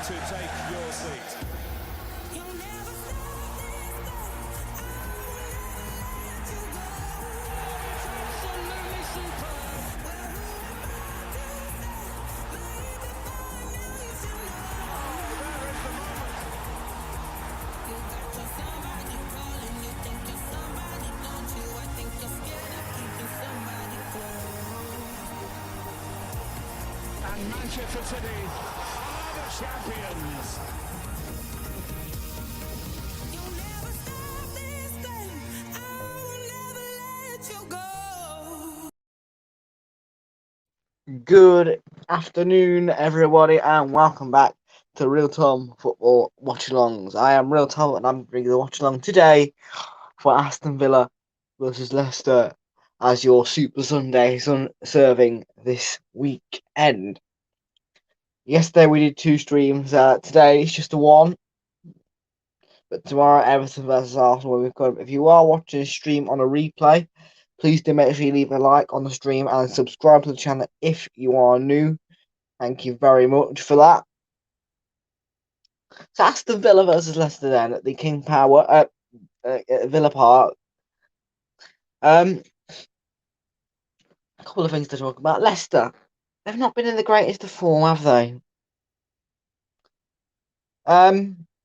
to take your seat. And Manchester City are the champions. You'll never stop this thing. I will never let you go. Good afternoon, everybody, and welcome back to Realltom Football Watch-Alongs. I am Realltom, and I'm bringing the watch-along today for Aston Villa versus Leicester as your Super Sunday serving this weekend. Yesterday we did 2 streams. Today it's just a one. But tomorrow, Everton versus Arsenal, we've got. If you are watching a stream on a replay, please do make sure you leave a like on the stream and subscribe to the channel if you are new. Thank you very much for that. So Aston Villa versus Leicester then at the King Power at Villa Park. A couple of things to talk about. Leicester, they've not been in the greatest of form, have they?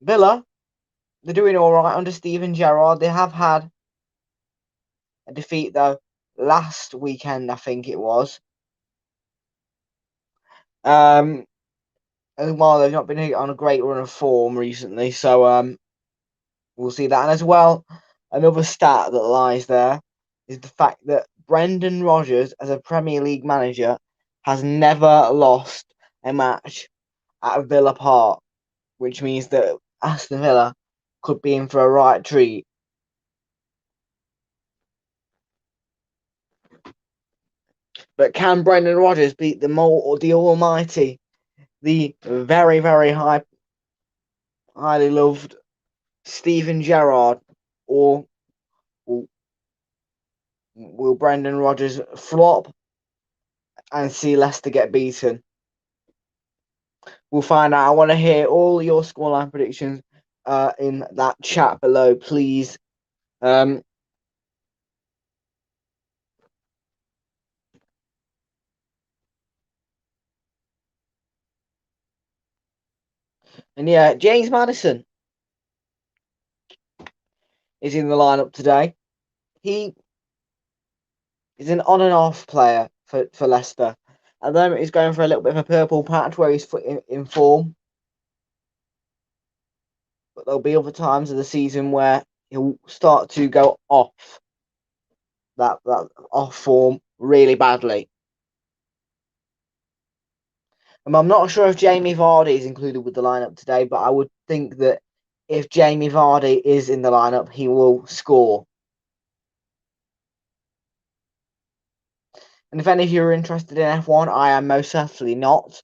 Villa, they're doing all right under Steven Gerrard. They have had a defeat though last weekend, I think it was. And while they've not been on a great run of form recently, so we'll see that. And as well, another stat that lies there is the fact that Brendan Rodgers, as a Premier League manager, has never lost a match at Villa Park, which means that Aston Villa could be in for a right treat. But can Brendan Rodgers beat the almighty, the very, very highly loved Steven Gerrard, or will Brendan Rodgers flop and see Leicester get beaten? We'll find out. I want to hear all your scoreline predictions in that chat below, please. And yeah, James Maddison is in the lineup today. He is an on and off player for Leicester. At the moment, he's going for a little bit of a purple patch where he's in form. But there'll be other times of the season where he'll start to go off that off form really badly. I'm not sure if Jamie Vardy is included with the lineup today, but I would think that if Jamie Vardy is in the lineup, he will score. And if any of you are interested in F1, I am most certainly not.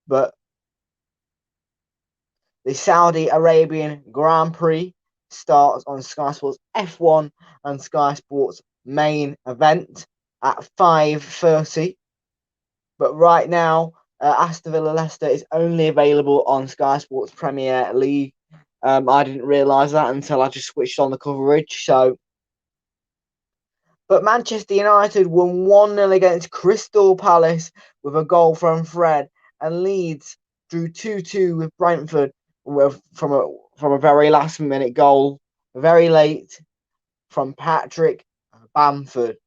But the Saudi Arabian Grand Prix starts on Sky Sports F1 and Sky Sports main event at 5:30. But right now, Aston Villa Leicester is only available on Sky Sports Premier League. I didn't realise that until I just switched on the coverage. But Manchester United won 1-0 against Crystal Palace with a goal from Fred, and Leeds drew 2-2 with Brentford from a very last minute goal, very late from Patrick Bamford.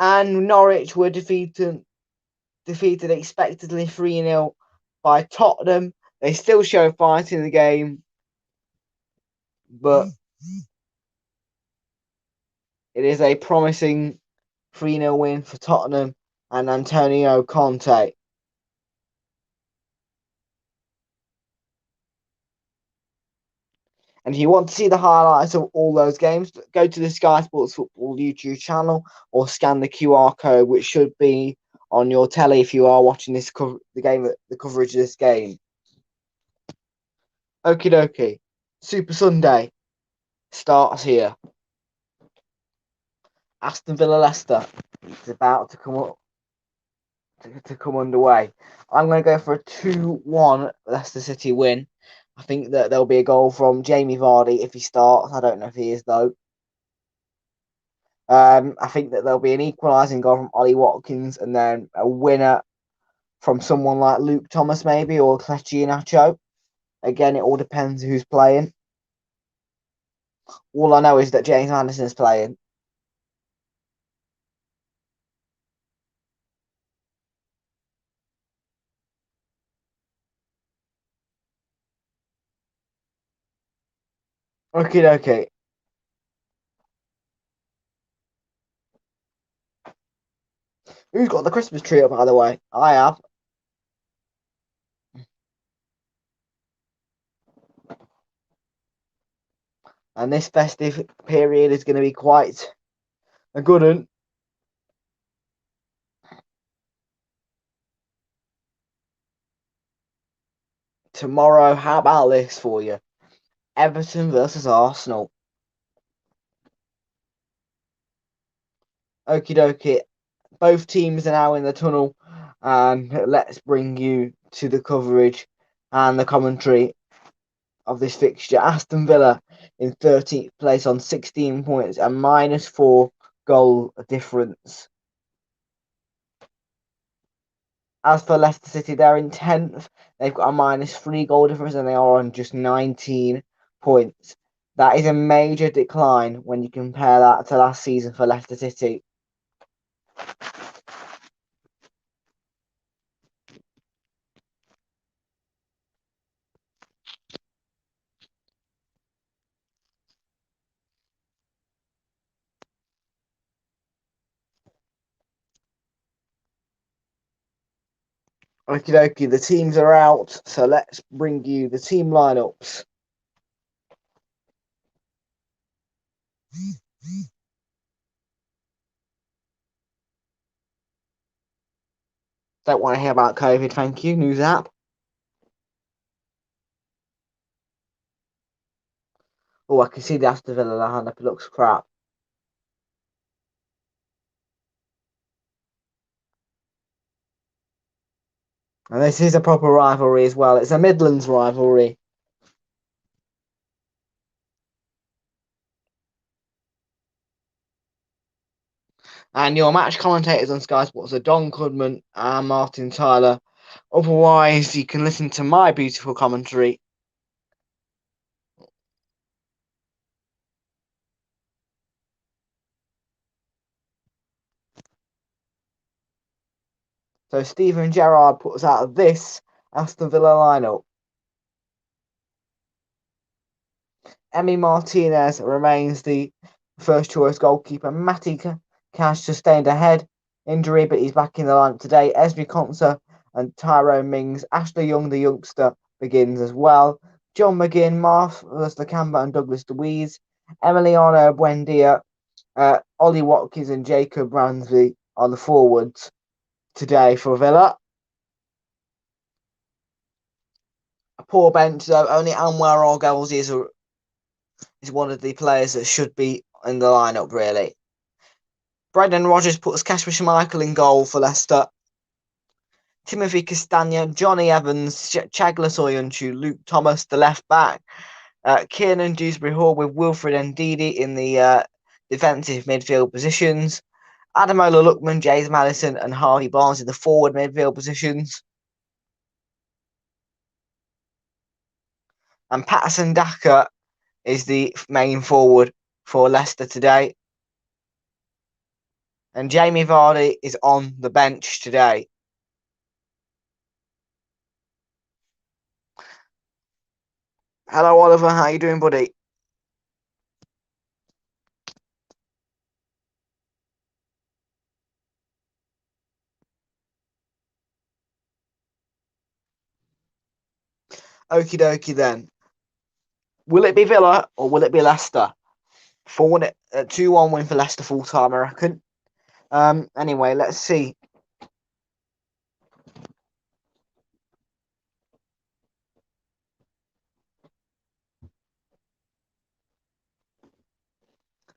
And Norwich were defeated expectedly 3-0 by Tottenham. They still show fight in the game, but it is a promising 3-0 win for Tottenham and Antonio Conte. And if you want to see the highlights of all those games, go to the Sky Sports Football YouTube channel or scan the QR code, which should be on your telly if you are watching the coverage of this game. Okie dokie. Super Sunday starts here. Aston Villa Leicester is about to come up. to come underway. I'm going to go for a 2-1 Leicester City win. I think that there'll be a goal from Jamie Vardy if he starts. I don't know if he is, though. I think that there'll be an equalising goal from Ollie Watkins and then a winner from someone like Luke Thomas, maybe, or Kelechi Iheanacho. Again, it all depends who's playing. All I know is that James Anderson is playing. Okay. Who's got the Christmas tree up, by the way? I have. And this festive period is going to be quite a good one. Tomorrow, how about this for you? Everton versus Arsenal. Okie dokie. Both teams are now in the tunnel, and let's bring you to the coverage and the commentary of this fixture. Aston Villa in 13th place on 16 points and -4 goal difference. As for Leicester City, they're in 10th. They've got a -3 goal difference and they are on just 19 points. That is a major decline when you compare that to last season for Leicester City. Okie dokie, the teams are out, so let's bring you the team lineups. Don't want to hear about COVID, thank you. News app. Oh, I can see the Aston Villa lineup. It looks crap. And this is a proper rivalry as well. It's a Midlands rivalry. And your match commentators on Sky Sports are Don Goodman and Martin Tyler. Otherwise, you can listen to my beautiful commentary. So Stephen Gerrard puts out this Aston Villa lineup. Emi Martinez remains the first choice goalkeeper. Matty Cash sustained a head injury, but he's back in the lineup today. Esme Konsa and Tyrone Mings. Ashley Young, the youngster, begins as well. John McGinn, Marvelous Lacamba and Douglas Luiz. Emiliano Buendia, Ollie Watkins and Jacob Ramsey are the forwards today for Villa. A poor bench though. Only Anwar Orgelzi is one of the players that should be in the lineup, really. Brendan Rodgers puts Kasper Schmeichel in goal for Leicester. Timothy Castagna, Johnny Evans, Chagla Soyuncu, Luke Thomas, the left back. Kiernan Dewsbury Hall with Wilfred Ndidi in the defensive midfield positions. Ademola Lookman, James Madison, and Harvey Barnes in the forward midfield positions. And Patterson Daka is the main forward for Leicester today. And Jamie Vardy is on the bench today. Hello, Oliver. How you doing, buddy? Okie dokie then. Will it be Villa or will it be Leicester? 2-1 win for Leicester full time, I reckon. Anyway, let's see.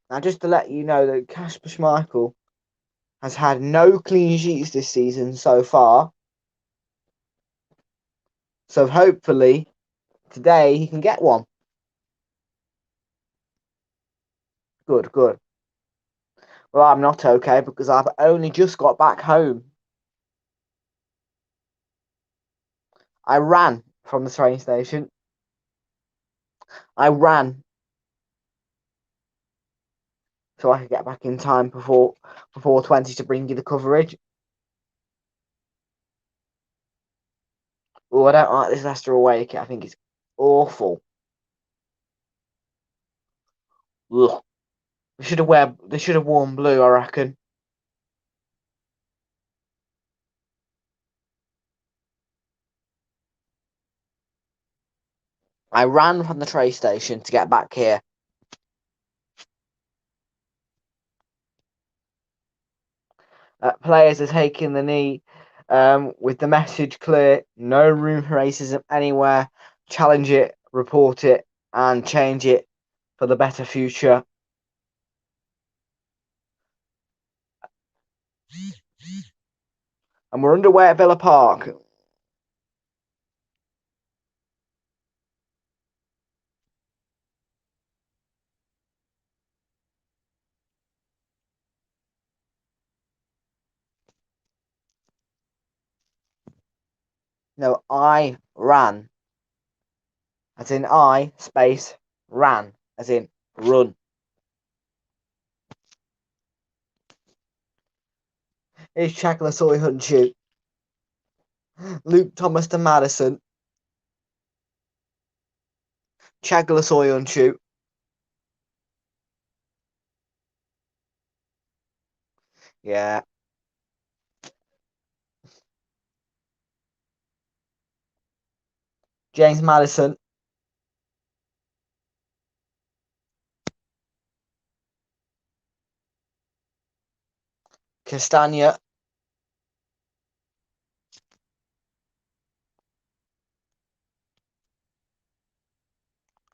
Now, just to let you know that Kasper Schmeichel has had no clean sheets this season so far. So hopefully today he can get one. Good, good. Well, I'm not okay because I've only just got back home. I ran from the train station. I ran so I could get back in time before 20 to bring you the coverage. Oh, I don't like this Leicester away kit. I think it's awful. Ugh. They should have worn blue, I reckon. I ran from the train station to get back here. Players are taking the knee with the message clear: no room for racism anywhere. Challenge it, report it, and change it for the better future. And we're underway at Villa Park. No, I ran. As in I space ran. As in run. Here's Chakla Hunt shoot. Luke Thomas to Madison. Chagla Hunt shoot. Yeah. James Madison. Castagna.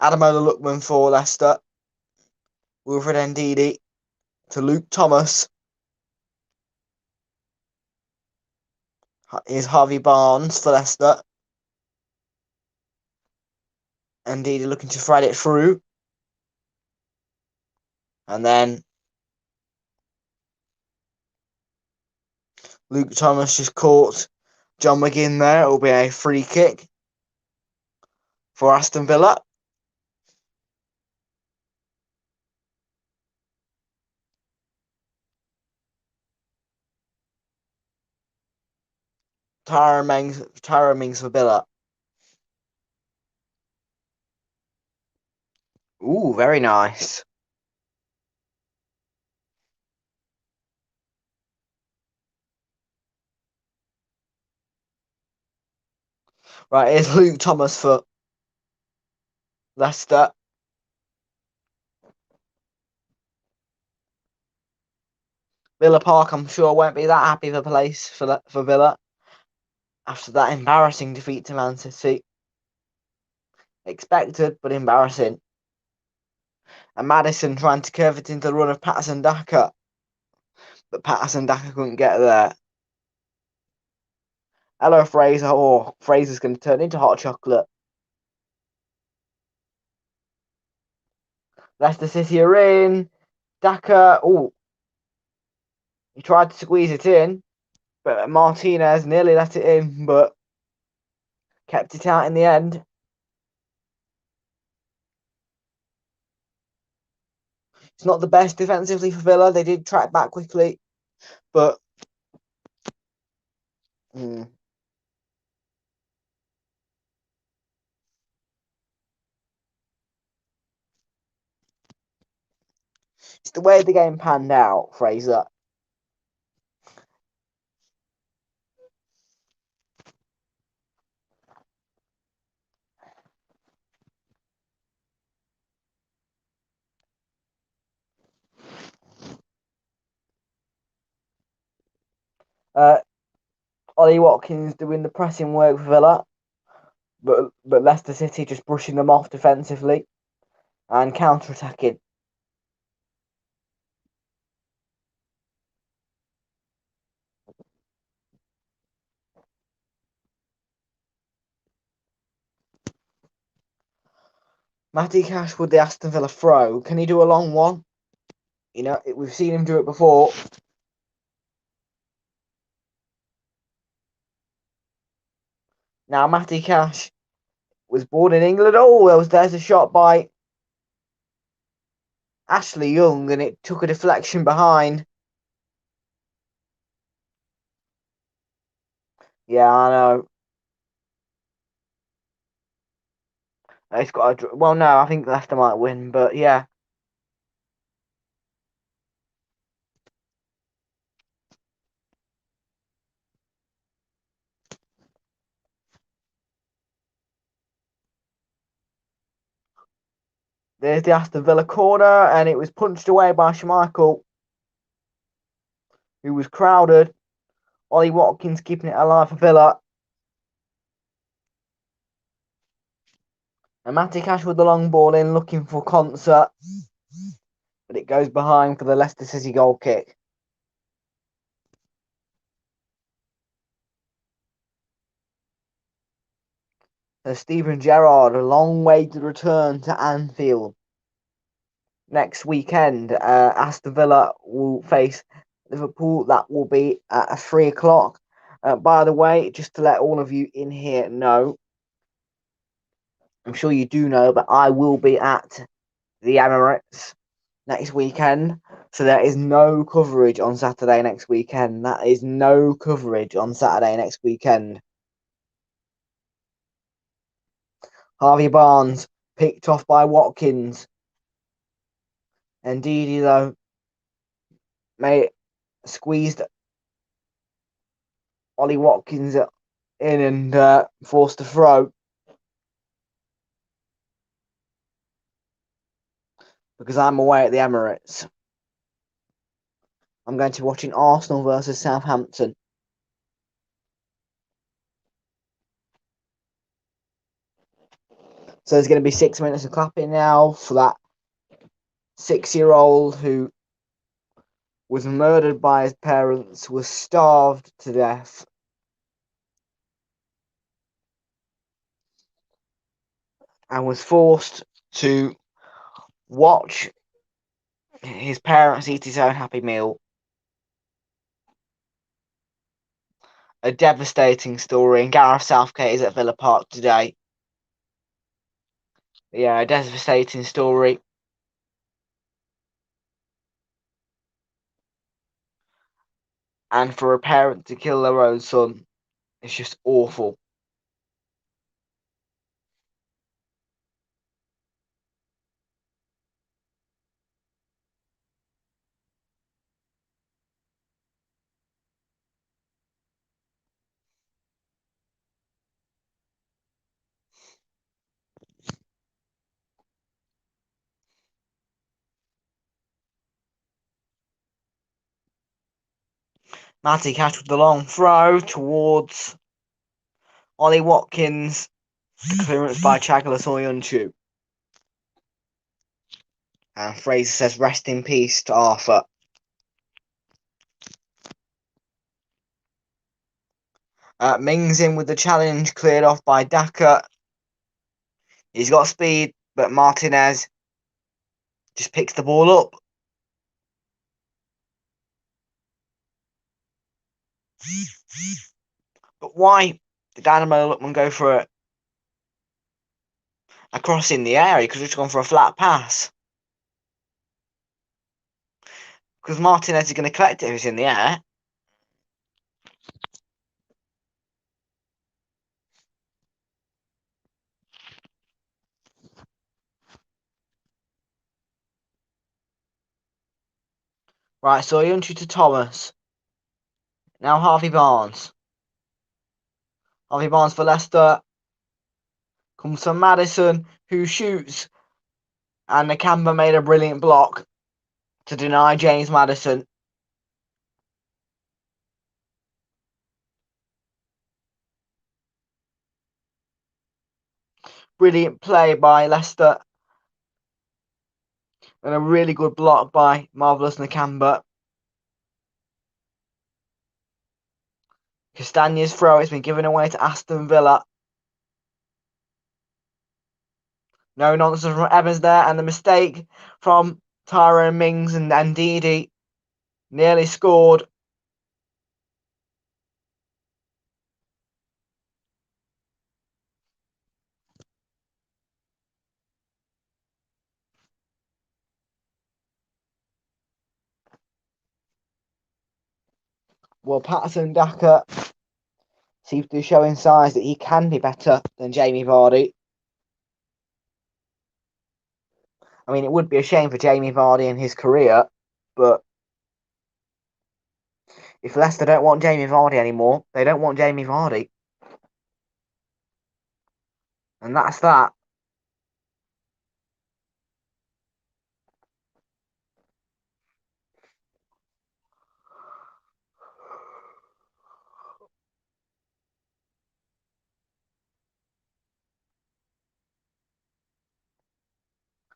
Adamola Lookman for Leicester. Wilfred Ndidi to Luke Thomas. Here's Harvey Barnes for Leicester. Ndidi looking to thread it through. And then Luke Thomas just caught John McGinn there. It will be a free kick for Aston Villa. Tyrone Mings for Villa. Ooh, very nice. Right, here's Luke Thomas for Leicester. Villa Park, I'm sure, won't be that happy of a place for Villa after that embarrassing defeat to Man City. Expected, but embarrassing. And Madison trying to curve it into the run of Patterson Daka. But Patterson Daka couldn't get there. Hello, Fraser. Oh, Fraser's going to turn into hot chocolate. Leicester City are in. Daka, oh, he tried to squeeze it in, but Martinez nearly let it in, but kept it out in the end. It's not the best defensively for Villa. They did track back quickly, but it's the way the game panned out, Fraser. Ollie Watkins doing the pressing work for Villa, but Leicester City just brushing them off defensively and counter-attacking. Matty Cash with the Aston Villa throw. Can he do a long one? You know, we've seen him do it before. Now, Matty Cash was born in England. Oh, there's a shot by Ashley Young, and it took a deflection behind. Yeah, I know. It's got a, well, no, I think Leicester might win, but yeah. There's the Aston Villa corner, and it was punched away by Schmeichel, who was crowded. Ollie Watkins keeping it alive for Villa. And Matty Cash with the long ball in, looking for Concert. But it goes behind for the Leicester City goal kick. So Steven Gerrard, a long way to return to Anfield. Next weekend, Aston Villa will face Liverpool. That will be at 3 o'clock. By the way, just to let all of you in here know, I'm sure you do know, but I will be at the Emirates next weekend. So there is no coverage on Saturday next weekend. That is no coverage on Saturday next weekend. Harvey Barnes picked off by Watkins. And Didi, though, squeezed Ollie Watkins in and forced a throw. Because I'm away at the Emirates. I'm going to be watching Arsenal versus Southampton. So there's going to be 6 minutes of clapping now for that 6-year-old who was murdered by his parents, was starved to death, and was forced to watch his parents eat his own Happy Meal. A devastating story, and Gareth Southgate is at Villa Park today. Yeah, a devastating story. And for a parent to kill their own son, it's just awful. Matty Cash with the long throw towards Ollie Watkins. Clearance by Chagala Soyuncu. And Fraser says, rest in peace to Arthur. Mings in with the challenge, cleared off by Daka. He's got speed, but Martinez just picks the ball up. But why did Dynamo Lookman go for a cross in the air? He could have just gone for a flat pass. Because Martinez is going to collect it if it's in the air. Right, so Soyuncu to Thomas. Now Harvey Barnes. Harvey Barnes for Leicester. Comes from Maddison, who shoots. And Nakamba made a brilliant block to deny James Maddison. Brilliant play by Leicester. And a really good block by Marvellous Nakamba. Castagne's throw has been given away to Aston Villa. No nonsense from Evans there, and the mistake from Tyrone Mings and Ndidi nearly scored. Well, Patterson Daka seems to be showing signs that he can be better than Jamie Vardy. I mean, it would be a shame for Jamie Vardy and his career, but if Leicester don't want Jamie Vardy anymore, they don't want Jamie Vardy. And that's that.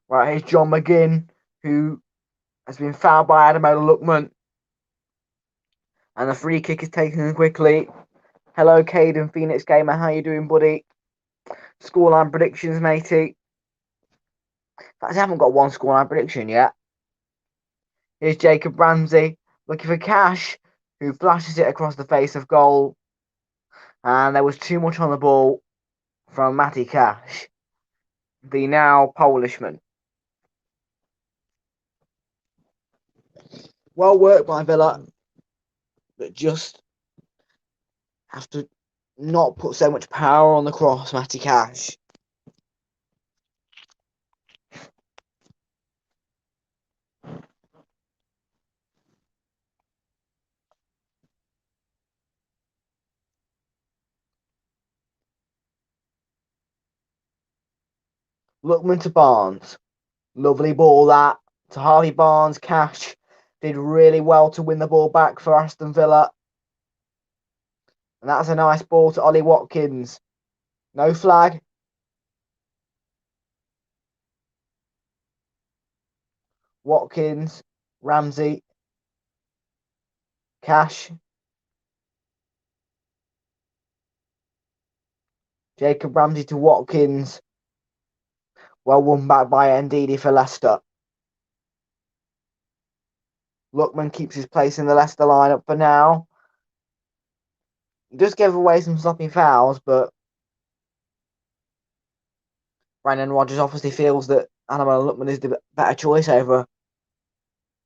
Right, here's John McGinn, who has been fouled by Ademola Lookman. And the free kick is taken quickly. Hello, Caden Phoenix Gamer. How you doing, buddy? Scoreline predictions, matey. In fact, I haven't got one scoreline prediction yet. Here's Jacob Ramsey looking for Cash, who flashes it across the face of goal. And there was too much on the ball from Matty Cash, the now Polishman. Well worked by Villa, but just have to not put so much power on the cross, Matty Cash. Lookman to Barnes. Lovely ball that to Harvey Barnes. Cash did really well to win the ball back for Aston Villa. And that's a nice ball to Ollie Watkins. No flag. Watkins, Ramsey, Cash, Jacob Ramsey to Watkins. Well won back by Ndidi for Leicester. Lookman keeps his place in the Leicester lineup for now. He does give away some sloppy fouls, but Brandon Rodgers obviously feels that Ademola Lookman is the better choice over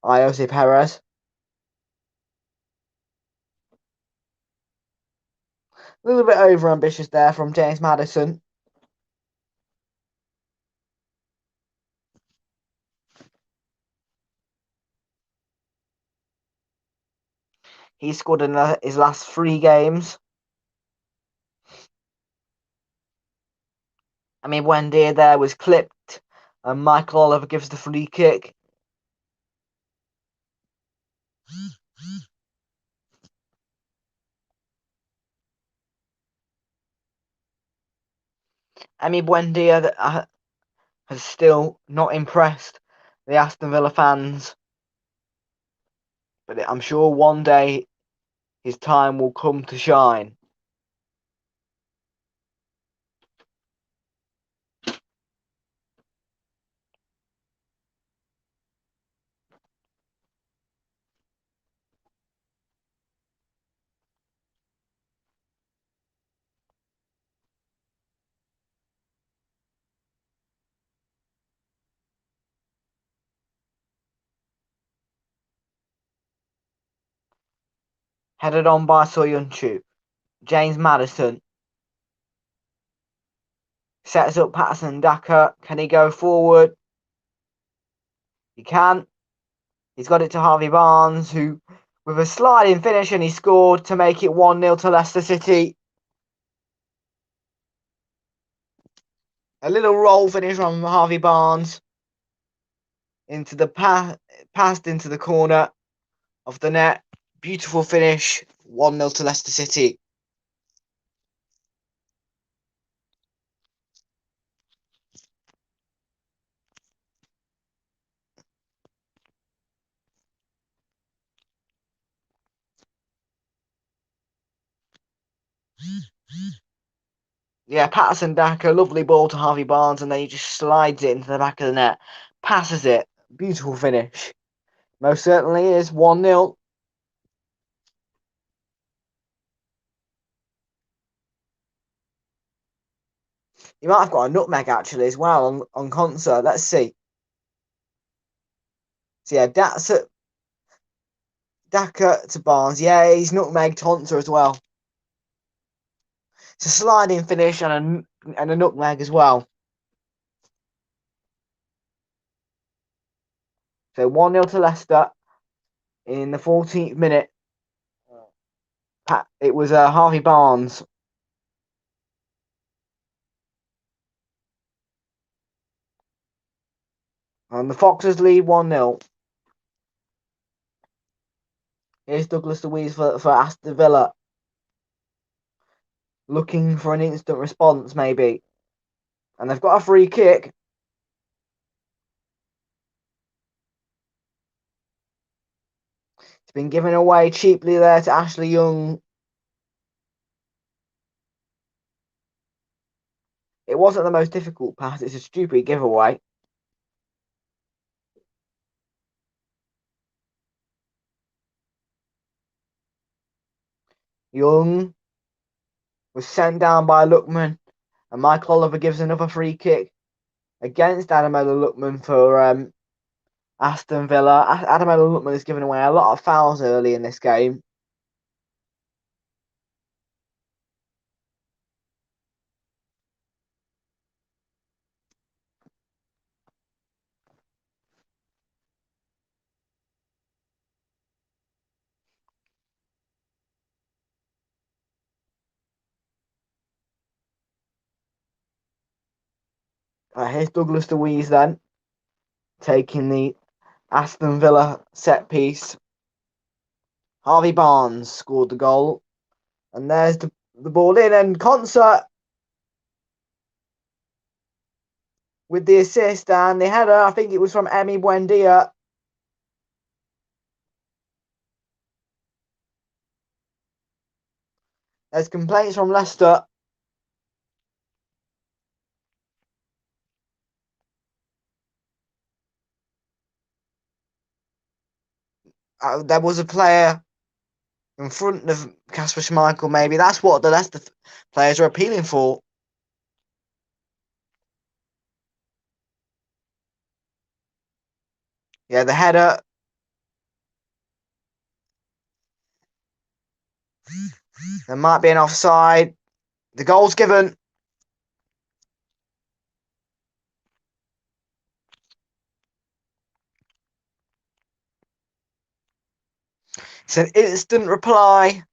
Iose Perez. A little bit over ambitious there from James Maddison. He scored in his last 3 games. I mean, Wendy there was clipped, and Michael Oliver gives the free kick. I mean, Buendia has still not impressed the Aston Villa fans, but I'm sure one day his time will come to shine. Headed on by Soyuncu. James Maddison sets up Patterson Daka. Can he go forward? He can. He's got it to Harvey Barnes, who, with a sliding finish, and he scored to make it 1-0 to Leicester City. A little roll finish from Harvey Barnes into the passed into the corner of the net. Beautiful finish. 1-0 to Leicester City. Yeah, Patterson Daka, lovely ball to Harvey Barnes, and then he just slides it into the back of the net, passes it. Beautiful finish. Most certainly is 1-0. He might have got a nutmeg actually as well on concert. Let's see. So yeah, Daka to Barnes. Yeah, he's nutmeg Tonser as well. It's a sliding finish and a nutmeg as well. So 1-0 to Leicester in the 14th minute. It was Harvey Barnes. And the Foxes lead 1-0. Here's Douglas Luiz for Aston Villa. Looking for an instant response, maybe. And they've got a free kick. It's been given away cheaply there to Ashley Young. It wasn't the most difficult pass. It's a stupid giveaway. Young was sent down by Lookman. And Michael Oliver gives another free kick against Adamola Lookman for Aston Villa. Adamola Lookman has given away a lot of fouls early in this game. Here's Douglas Luiz then, taking the Aston Villa set piece. Harvey Barnes scored the goal. And there's the ball in, and Concert with the assist and the header. I think it was from Emi Buendia. There's complaints from Leicester. There was a player in front of Kasper Schmeichel, maybe. That's what the Leicester players are appealing for. Yeah, the header. There might be an offside. The goal's given. It's an instant reply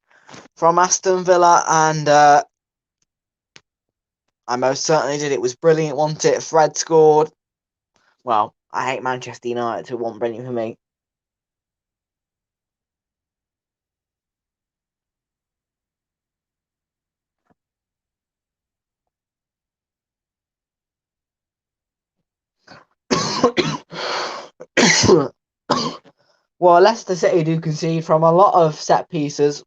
from Aston Villa, and I most certainly did. It was brilliant, wasn't it? Fred scored. Well, I hate Manchester United, so it wasn't brilliant for me. Well, Leicester City do concede from a lot of set pieces.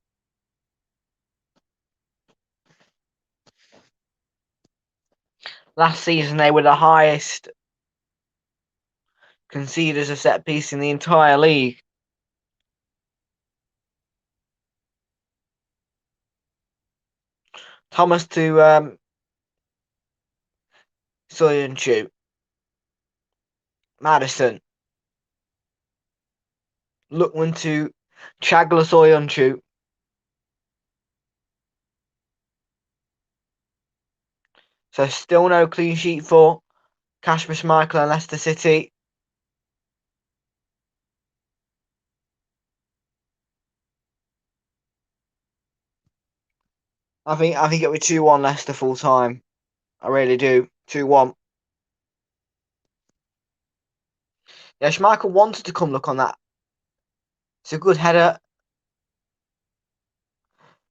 Last season, they were the highest conceders of set piece in the entire league. Thomas to Soyuncu. Madison. Lookman to Chagla Soyuncu. So still no clean sheet for Kasper Schmeichel and Leicester City. I think it'll be 2-1 Leicester full time. I really do. 2-1. Yeah, Schmeichel wanted to come look on that. It's a good header.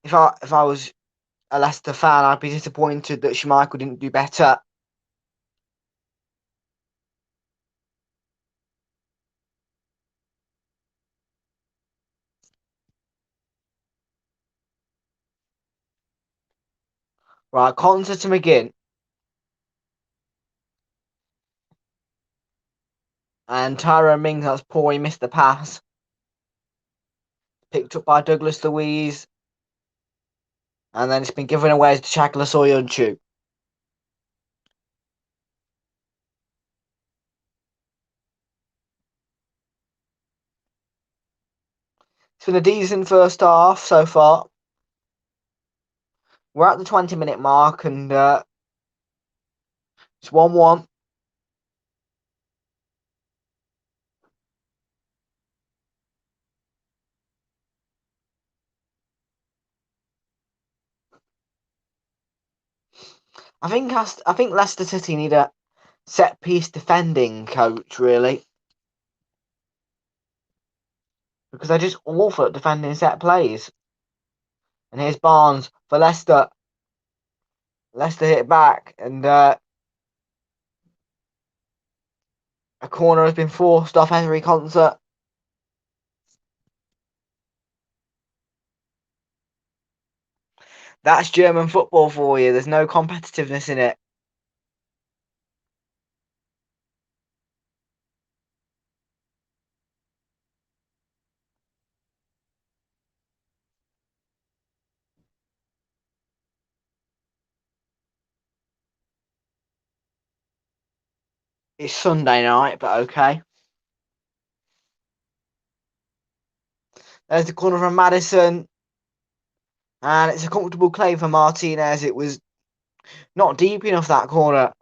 If I was a Leicester fan, I'd be disappointed that Schmeichel didn't do better. Right, Conser to McGinn. And Tyrone Mings, that's poor, he missed the pass. Picked up by Douglas Luiz. And then it's been given away to Shakla Soyuncu. It's been a decent first half so far. We're at the 20-minute mark and it's 1-1. I think Leicester City need a set-piece defending coach, really. Because they're just awful at defending set plays. And here's Barnes for Leicester. Leicester hit back and a corner has been forced off Henry Concert. That's German football for you. There's no competitiveness in it. It's Sunday night, but okay. There's the corner from Madison. And it's a comfortable claim for Martinez. It was not deep enough, that corner.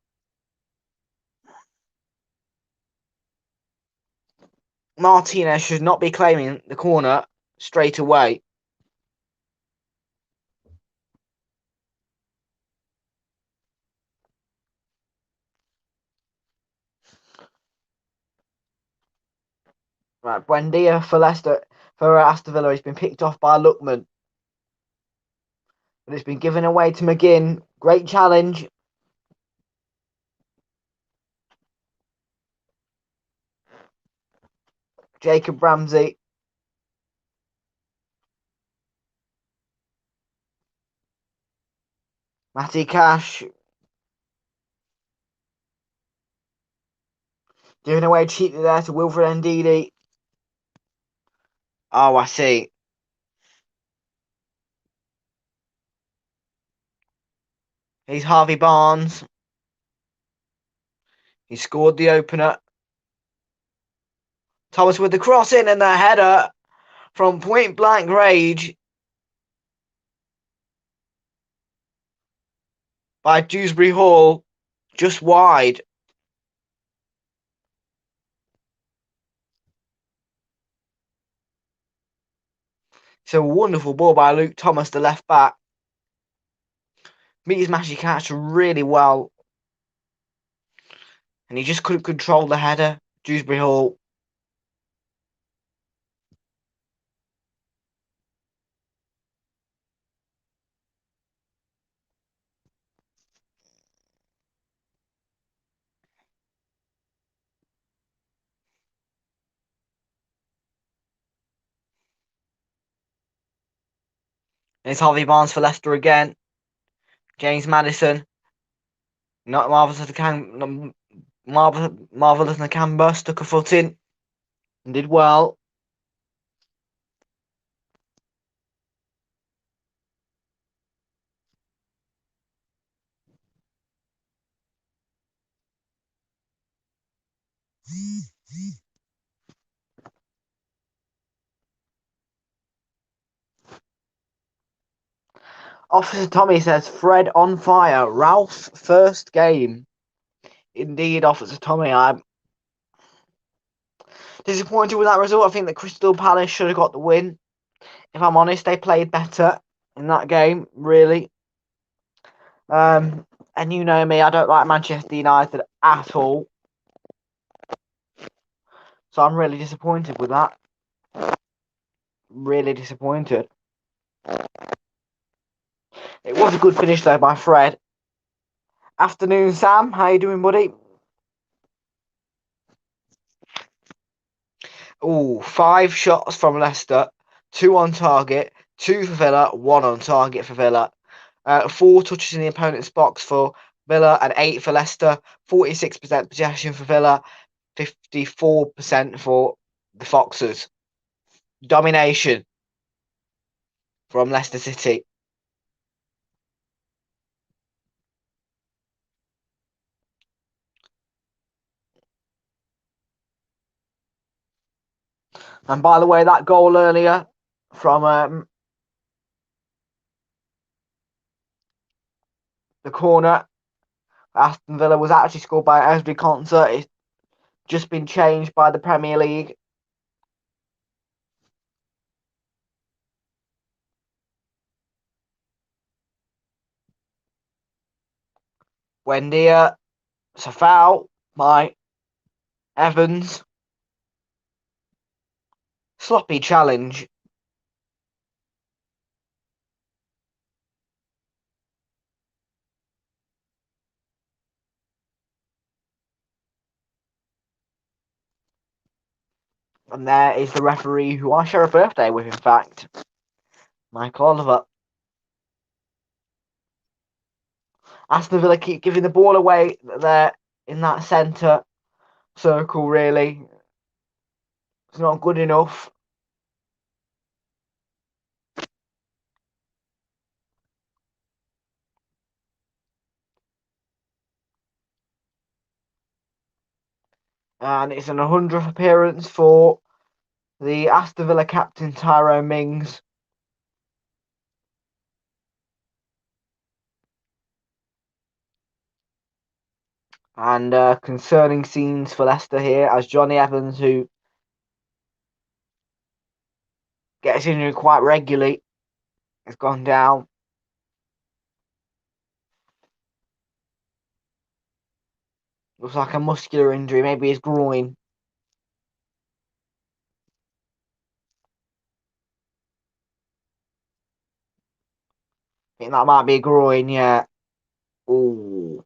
Martinez should not be claiming the corner straight away. Right, Buendia for Leicester, for Aston Villa. He's been picked off by Lookman. But it's been given away to McGinn. Great challenge. Jacob Ramsey. Matty Cash. Giving away cheaply there to Wilfred Ndidi. Oh, I see. He's Harvey Barnes. He scored the opener. Thomas with the cross in and the header from point blank range by Dewsbury Hall. Just wide. It's a wonderful ball by Luke Thomas, the left back. Meets Matty Cash really well. And he just couldn't control the header. Dewsbury Hall. And it's Harvey Barnes for Leicester again. James Maddison. Not marvellous Nakamba stuck a foot in and did well. Officer Tommy says Fred on fire. Ralph's first game. Indeed, Officer Tommy. I'm disappointed with that result. I think that Crystal Palace should have got the win. If I'm honest, they played better in that game, really. And you know me, I don't like Manchester United at all. So I'm really disappointed with that. Really disappointed. It was a good finish though by Fred. Afternoon, Sam. How you doing, buddy? Oh, 5 shots from Leicester, 2 on target, 2 for Villa, 1 on target for Villa. 4 touches in the opponent's box for Villa and 8 for Leicester. 46% possession for Villa, 54% for the Foxes. Domination from Leicester City. And by the way, that goal earlier from the corner, Aston Villa, was actually scored by Esri Concert. It's just been changed by the Premier League. Wendia, it's a foul by Evans. Sloppy challenge. And there is the referee who I share a birthday with, in fact. Michael Oliver. Aston Villa keep giving the ball away there in that centre circle, really. It's not good enough. And it's an 100th appearance for the Aston Villa captain, Tyrone Mings. And concerning scenes for Leicester here, as Johnny Evans, who gets injured quite regularly, has gone down. Looks like a muscular injury, maybe his groin. I think that might be a groin, yeah. Ooh.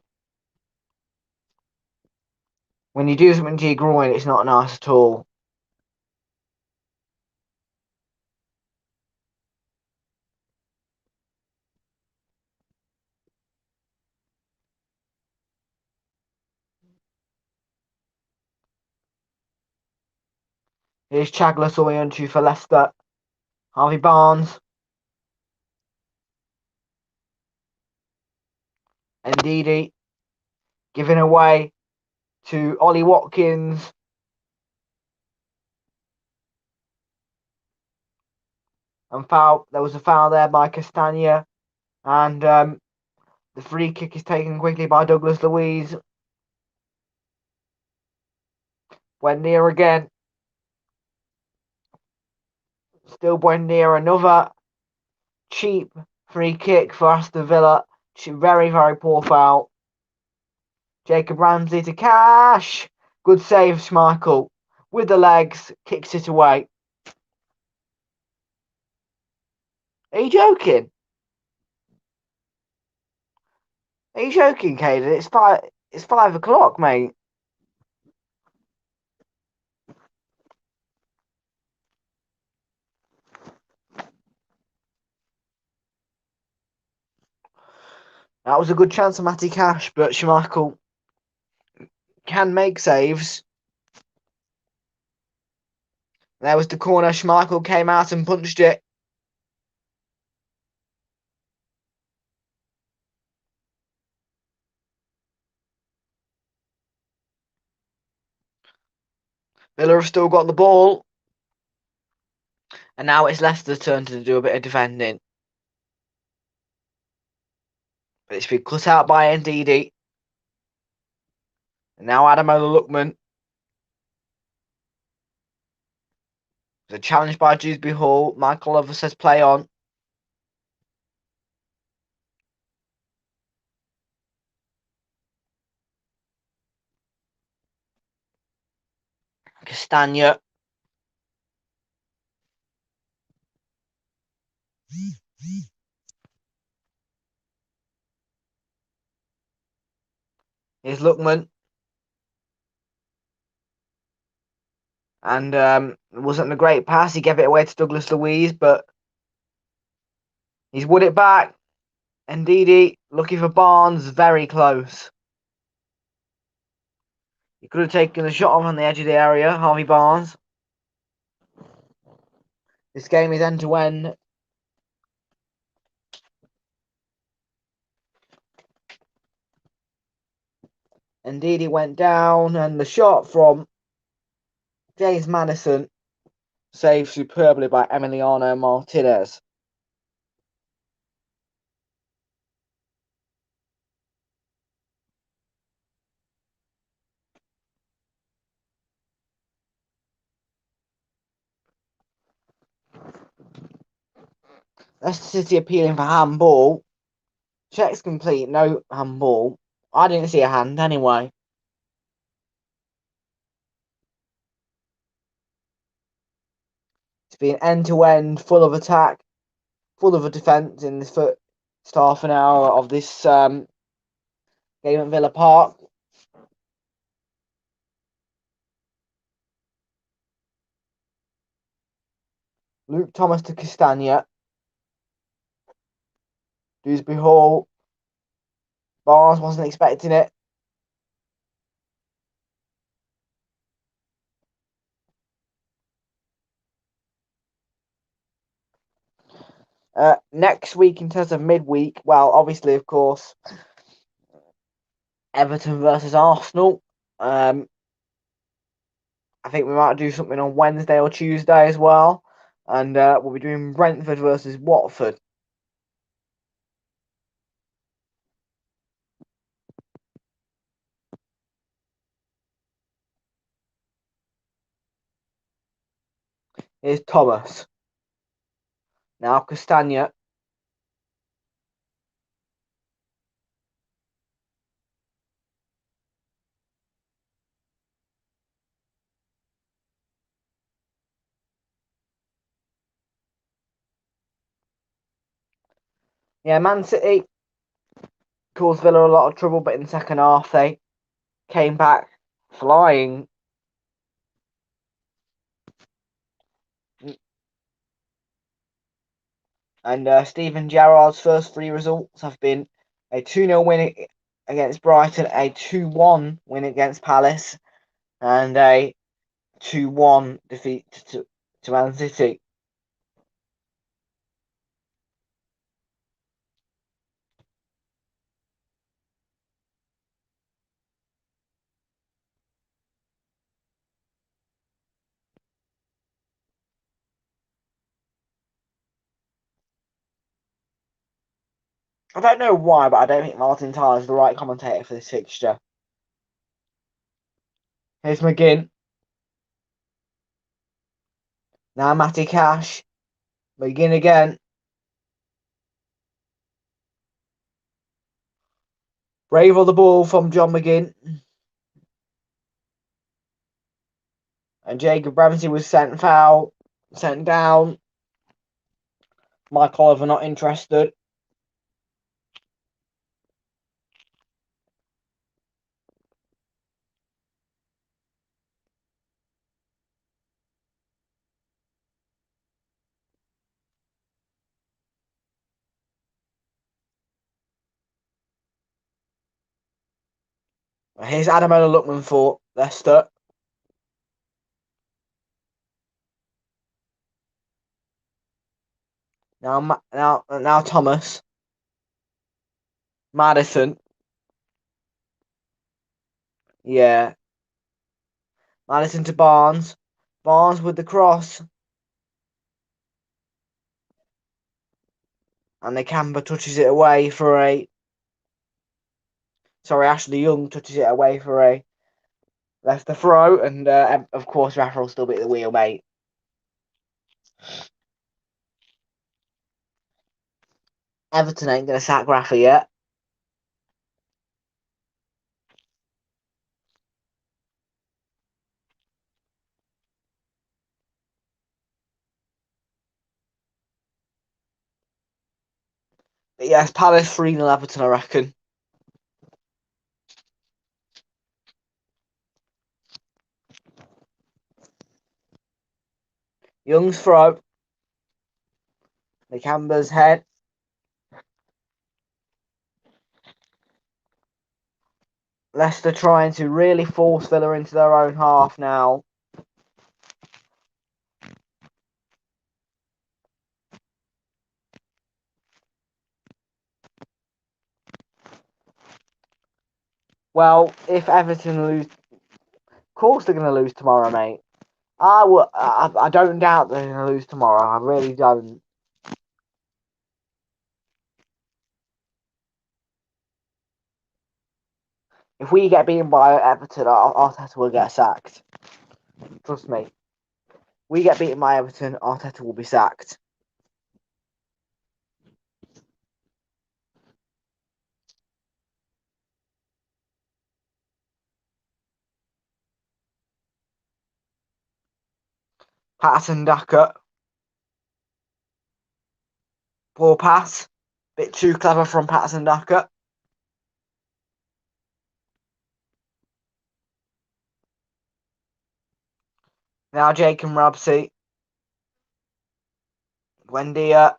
When you do something to your groin, it's not nice at all. Here's Chagla Soyuncu for Leicester. Harvey Barnes. Ndidi giving away to Ollie Watkins. And foul. There was a foul there by Castagna. And the free kick is taken quickly by Douglas Luiz. Buendia again. Still Buendia, another cheap free kick for Aston Villa. Very, very poor foul. Jacob Ramsey to Cash. Good save, Schmeichel. With the legs, kicks it away. Are you joking? Are you joking, Caden? It's 5 o'clock, mate. That was a good chance of Matty Cash, but Schmeichel can make saves. There was the corner. Schmeichel came out and punched it. Villa have still got the ball. And now it's Leicester's turn to do a bit of defending. But it's been cut out by Ndidi. And now Ademola Lookman. The challenge by Dewsbury Hall. Michael Oliver says play on. Castagna. Here's Lookman. And it wasn't a great pass. He gave it away to Douglas Luiz, but he's won it back. Ndidi looking for Barnes, very close. He could have taken a shot off on the edge of the area, Harvey Barnes. This game is end to end. Ndidi went down, and the shot from James Maddison saved superbly by Emiliano Martinez. Leicester City appealing for handball. Check's complete, no handball. I didn't see a hand anyway. It's been end to end, full of attack, full of a defence in this first half an hour of this game at Villa Park. Luke Thomas to Castagna. Dewsbury Hall. Barnes wasn't expecting it. Next week, in terms of midweek, well, obviously, of course, Everton versus Arsenal. I think we might do something on Wednesday or Tuesday as well. And we'll be doing Brentford versus Watford. Here's Thomas. Now Castagna. Yeah, Man City caused Villa a lot of trouble, but in the second half they came back flying. And Steven Gerrard's first three results have been a 2-0 win against Brighton, a 2-1 win against Palace, and a 2-1 defeat to Man City. I don't know why, but I don't think Martin Tyler is the right commentator for this fixture. Here's McGinn. Now Matty Cash. McGinn again. Brave on the ball from John McGinn. And Jacob Ramsey was sent down. Mike Oliver not interested. Here's Adamola Lookman for Leicester. Now Thomas. Maddison. Yeah. Maddison to Barnes. Barnes with the cross. And the camper touches it away for a... Sorry, Ashley Young touches it away for a Leicester throw. And, of course, Rafa will still be at the wheel, mate. Everton ain't going to sack Rafa yet. But yes, Palace 3-0 Everton, I reckon. Young's throw. The Camber's head. Leicester trying to really force Villa into their own half now. Well, if Everton lose, of course they're going to lose tomorrow, mate. I don't doubt they're going to lose tomorrow. I really don't. If we get beaten by Everton, Arteta will get sacked. Trust me. We get beaten by Everton, Arteta will be sacked. Patterson Daka. Poor pass. Bit too clever from Patterson Daka. Now Jake and Rabsey. Wendia.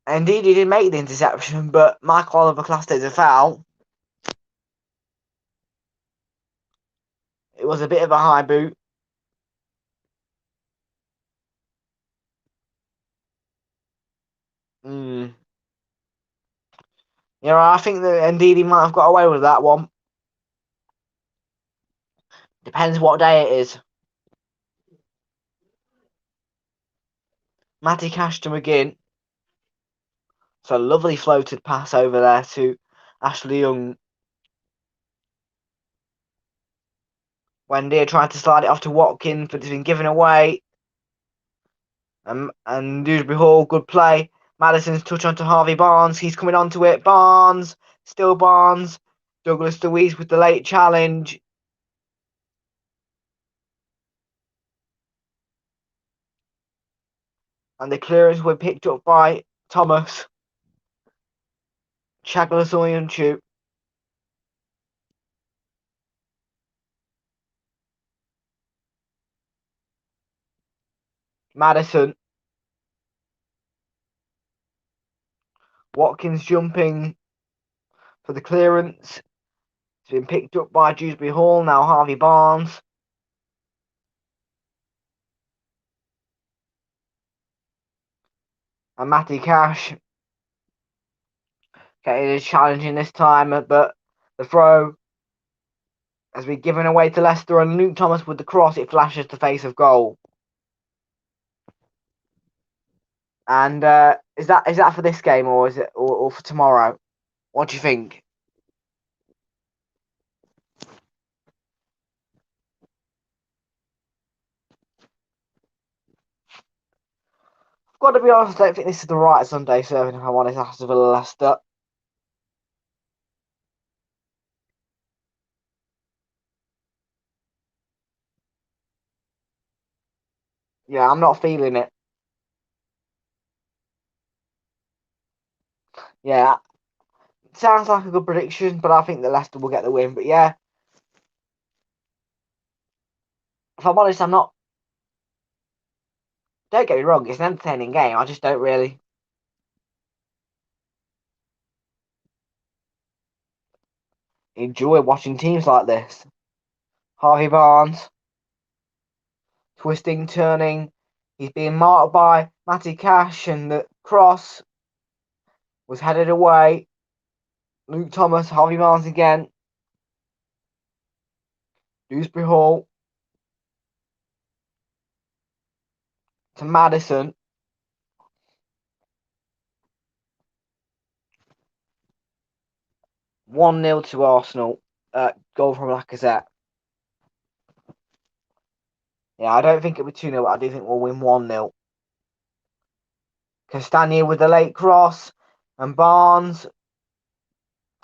Indeed, he didn't make the interception, but Michael Oliver classed it as a foul. It was a bit of a high boot. I think that indeed he might have got away with that one. Depends what day it is. Matty Cash to McGinn. So lovely floated pass over there to Ashley Young. Wendy tried to slide it off to Watkins, but it's been given away. And Dewsbury Hall, good play. Madison's touch onto Harvey Barnes. He's coming onto it. Barnes. Still Barnes. Douglas Luiz with the late challenge. And the clearance were picked up by Thomas. Chaglasoyanchu. Madison. Watkins jumping for the clearance. It's been picked up by Dewsbury Hall. Now Harvey Barnes. And Matty Cash. Okay, it is challenging this time, but the throw has been given away to Leicester, and Luke Thomas with the cross, it flashes the face of goal. And is that for this game, or is it or for tomorrow? What do you think? I've got to be honest, I don't think this is the right Sunday serving if I want to Aston Villa Leicester. Yeah, I'm not feeling it. Yeah, sounds like a good prediction, but I think that Leicester will get the win. But yeah, if I'm honest, I'm not. Don't get me wrong, it's an entertaining game. I just don't really enjoy watching teams like this. Harvey Barnes, twisting, turning. He's being marked by Matty Cash, and the cross was headed away. Luke Thomas, Harvey Barnes again. Dewsbury Hall to Madison. 1-0 to Arsenal. Goal from Lacazette. Yeah, I don't think it'll be 2-0, but I do think we'll win 1-0. Castagna with the late cross. And Barnes.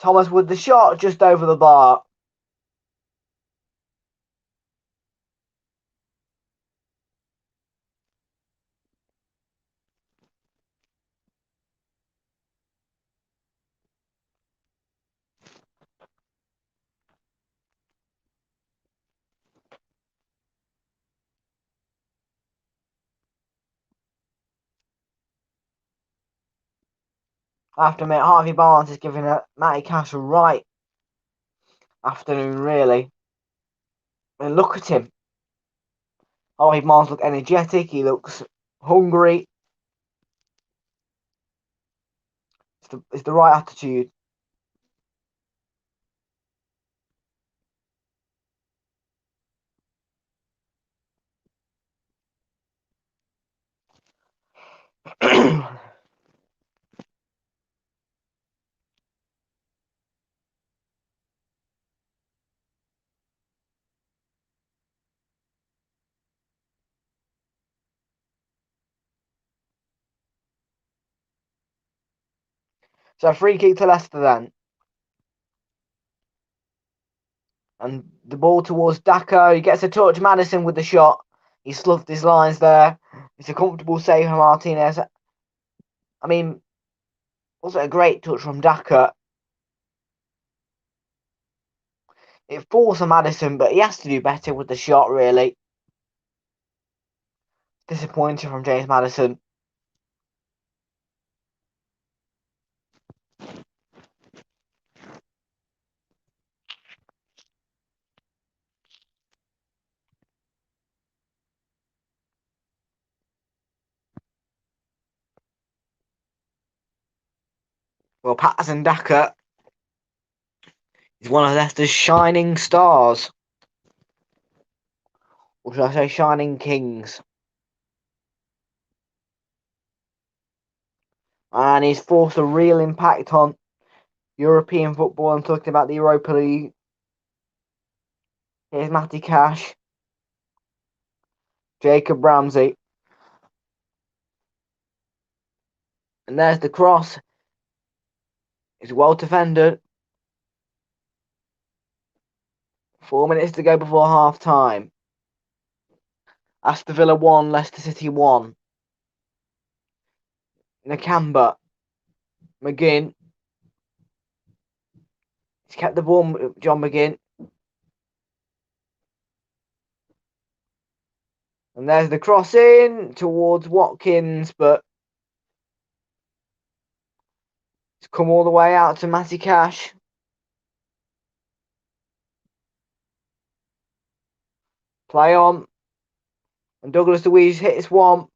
Thomas with the shot just over the bar. I have to admit, Harvey Barnes is giving Matty Cash a right afternoon, really. And look at him. Harvey Barnes looks energetic. He looks hungry. It's the right attitude. So free kick to Leicester then. And the ball towards Daka. He gets a touch. Madison with the shot. He sloughed his lines there. It's a comfortable save from Martinez. I mean, also a great touch from Daka. It falls on Madison, but he has to do better with the shot, really. Disappointing from James Madison. Well, Patterson Daka is one of Leicester's shining stars. Or should I say shining kings? And he's forced a real impact on European football. I'm talking about the Europa League. Here's Matty Cash. Jacob Ramsey. And there's the cross. It's well defended. 4 minutes to go before half time. Aston Villa 1, Leicester City 1. Nakamba. McGinn. He's kept the ball, John McGinn. And there's the cross in towards Watkins, but it's come all the way out to Matty Cash. Play on. And Douglas Luiz hits one.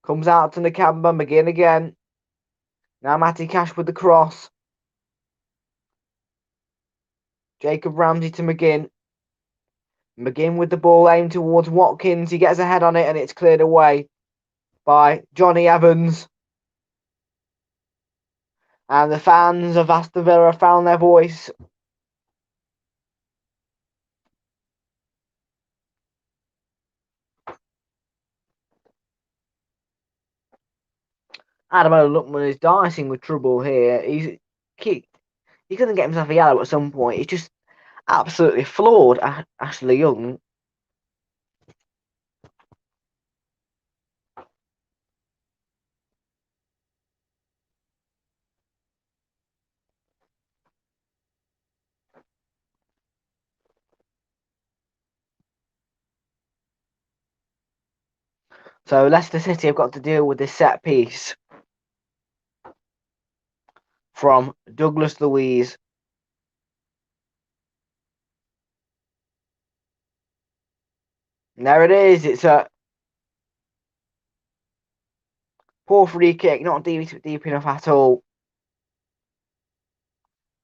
Comes out to Nakamba, McGinn again. Now Matty Cash with the cross. Jacob Ramsey to McGinn. McGinn with the ball aimed towards Watkins. He gets a head on it and it's cleared away by Johnny Evans. And the fans of Aston Villa found their voice. Adamo Lookman is dicing with trouble here. He couldn't get himself a yellow at some point. He's just absolutely floored Ashley Young. So Leicester City have got to deal with this set piece from Douglas Luiz. And there it is. It's a poor free kick, not deep enough at all.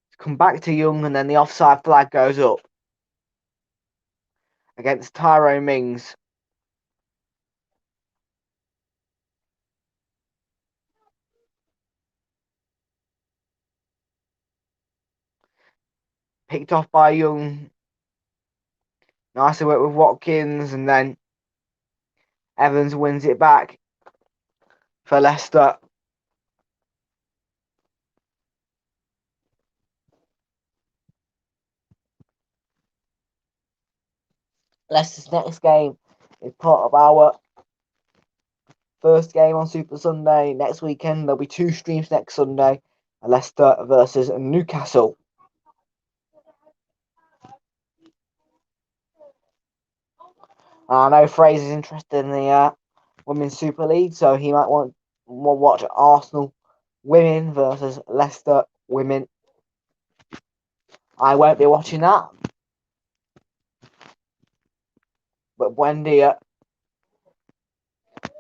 It's come back to Young, and then the offside flag goes up against Tyrone Mings. Picked off by Young. Nicely work with Watkins, and then Evans wins it back for Leicester. Leicester's next game is part of our first game on Super Sunday. Next weekend, there'll be 2 streams next Sunday. Leicester versus Newcastle. I know Fraser's interested in the Women's Super League, so he might want to watch Arsenal women versus Leicester women. I won't be watching that. But Buendia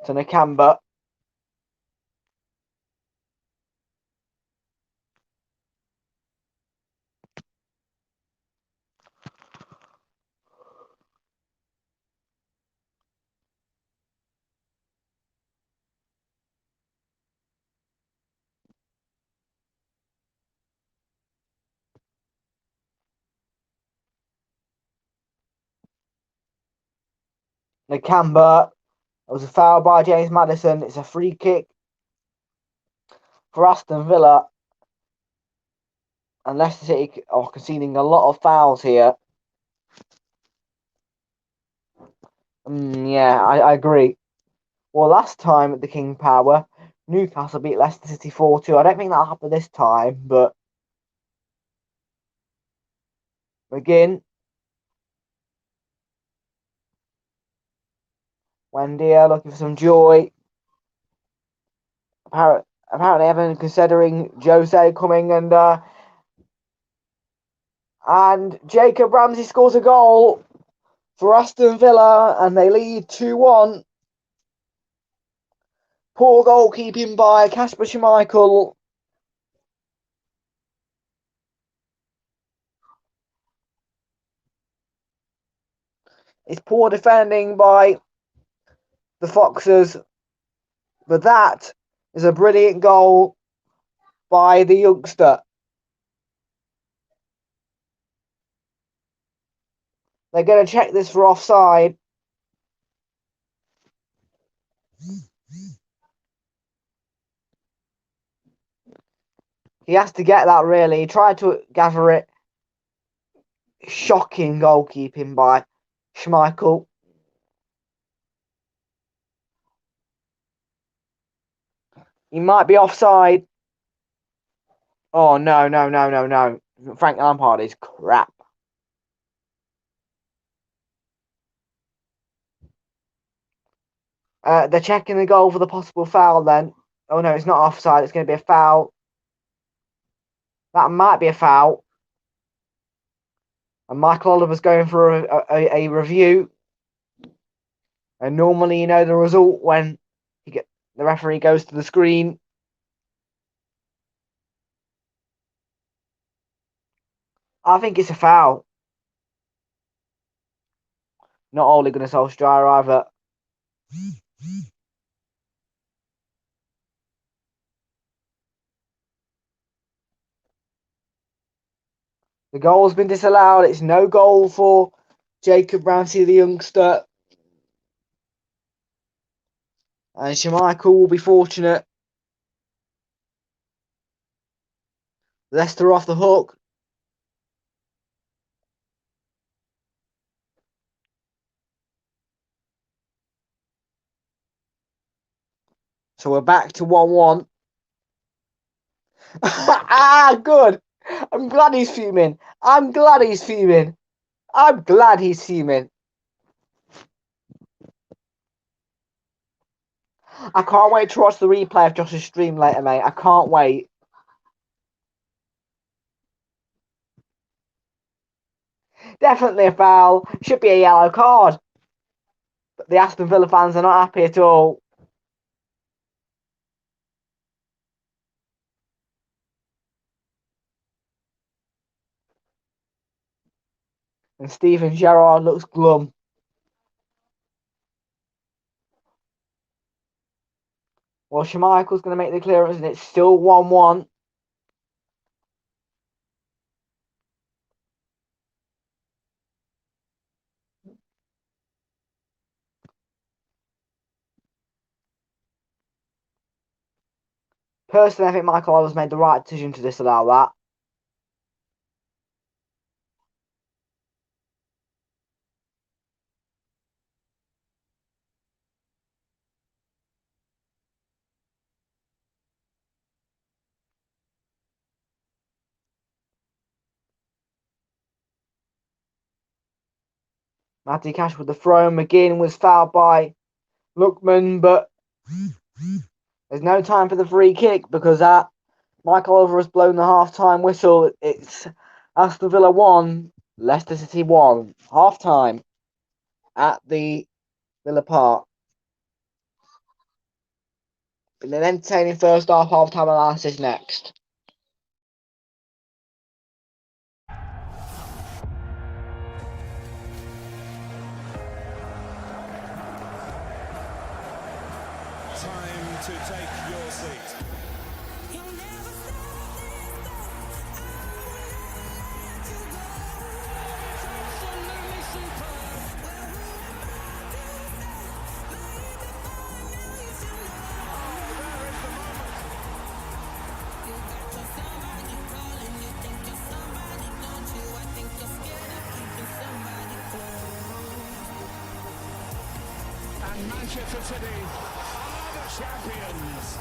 to Nakamba. Nakamba. It was a foul by James Maddison. It's a free kick for Aston Villa. And Leicester City are conceding a lot of fouls here. Yeah, I agree. Well, last time at the King Power, Newcastle beat Leicester City 4-2. I don't think that'll happen this time, but again, Wendia looking for some joy. Apparently, everyone considering Jose coming and Jacob Ramsey scores a goal for Aston Villa, and they lead 2-1. Poor goalkeeping by Kasper Schmeichel. It's poor defending by the Foxes, but that is a brilliant goal by the youngster. They're going to check this for offside. He has to get that, really. He tried to gather it. Shocking goalkeeping by Schmeichel. He might be offside. Oh, no. Frank Lampard is crap. They're checking the goal for the possible foul then. Oh, no, it's not offside. It's going to be a foul. That might be a foul. And Michael Oliver's going for a review. And normally you know the result when the referee goes to the screen. I think it's a foul. Not Ole Gunnar Solskjaer either. The goal's been disallowed. It's no goal for Jacob Ramsey, the youngster. And Schmeichel will be fortunate. Leicester off the hook. So we're back to 1-1. Good. I'm glad he's fuming. I'm glad he's fuming. I can't wait to watch the replay of Josh's stream later, mate. I can't wait. Definitely a foul. Should be a yellow card. But the Aston Villa fans are not happy at all. And Steven Gerrard looks glum. Well, Schmeichel's going to make the clearance and it's still 1-1. Personally, I think Michael Oliver's made the right decision to disallow that. Matty Cash with the throw. McGinn was fouled by Lookman, but there's no time for the free kick because that Michael Oliver has blown the half-time whistle. It's Aston Villa 1, Leicester City 1. Half-time at the Villa Park. Been an entertaining first half-time analysis next. Time to take your seat. You'll never stop this thing. Absolutely superb. And Manchester City are the champions.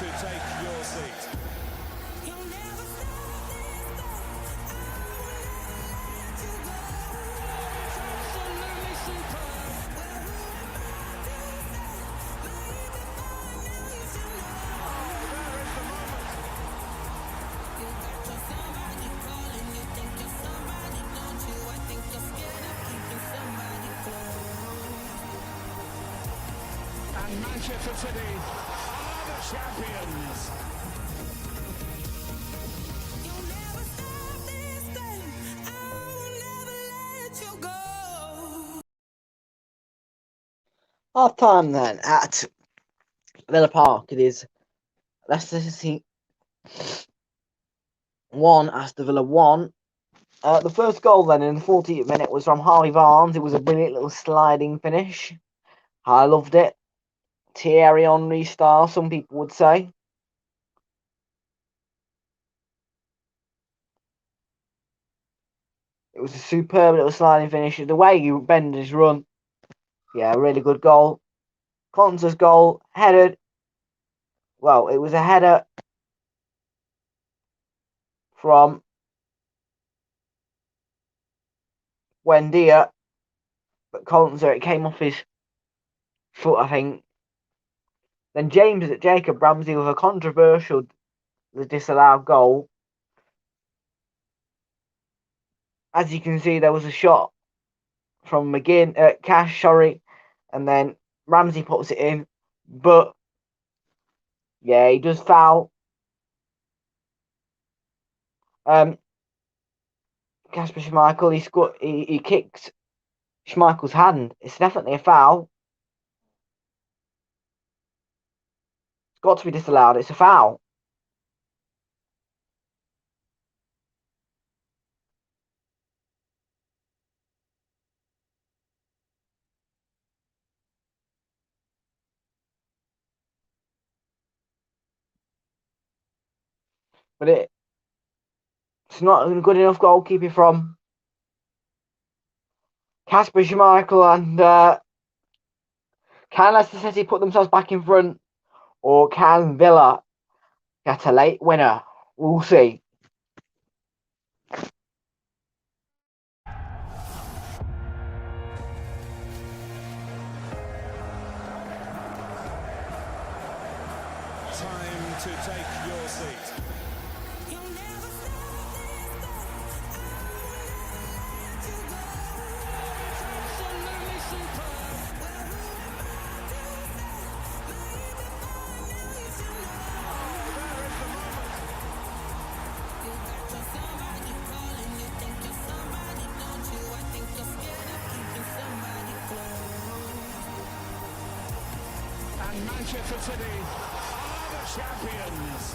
to take your seat. You'll never stop this thing. Absolutely superb. And Manchester City are the champions. You'll never stop this thing. I will never let you go. Half time then at Villa Park. It is Leicester City 1, Aston Villa 1. The first goal then in the 40th minute was from Harvey Barnes. It was a brilliant little sliding finish. I loved it. Thierry Henry style, some people would say. It was a superb little sliding finish. The way he bended his run, yeah, really good goal. Conte's goal, headed. Well, it was a header from Wendia, but Conte, it came off his foot, I think. Then Jacob Ramsey with a controversial disallowed goal. As you can see, there was a shot from Cash, and then Ramsey puts it in, but yeah, he does foul. Kasper Schmeichel, he kicks Schmeichel's hand. It's definitely a foul. It's got to be disallowed. It's a foul. But it's not a good enough goalkeeping from Kasper Schmeichel. And can Leicester City put themselves back in front, or can Villa get a late winner? We'll see. Time to take your seat. You'll never stop this thing. Absolutely superb. And Manchester City are the champions.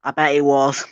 I bet it was.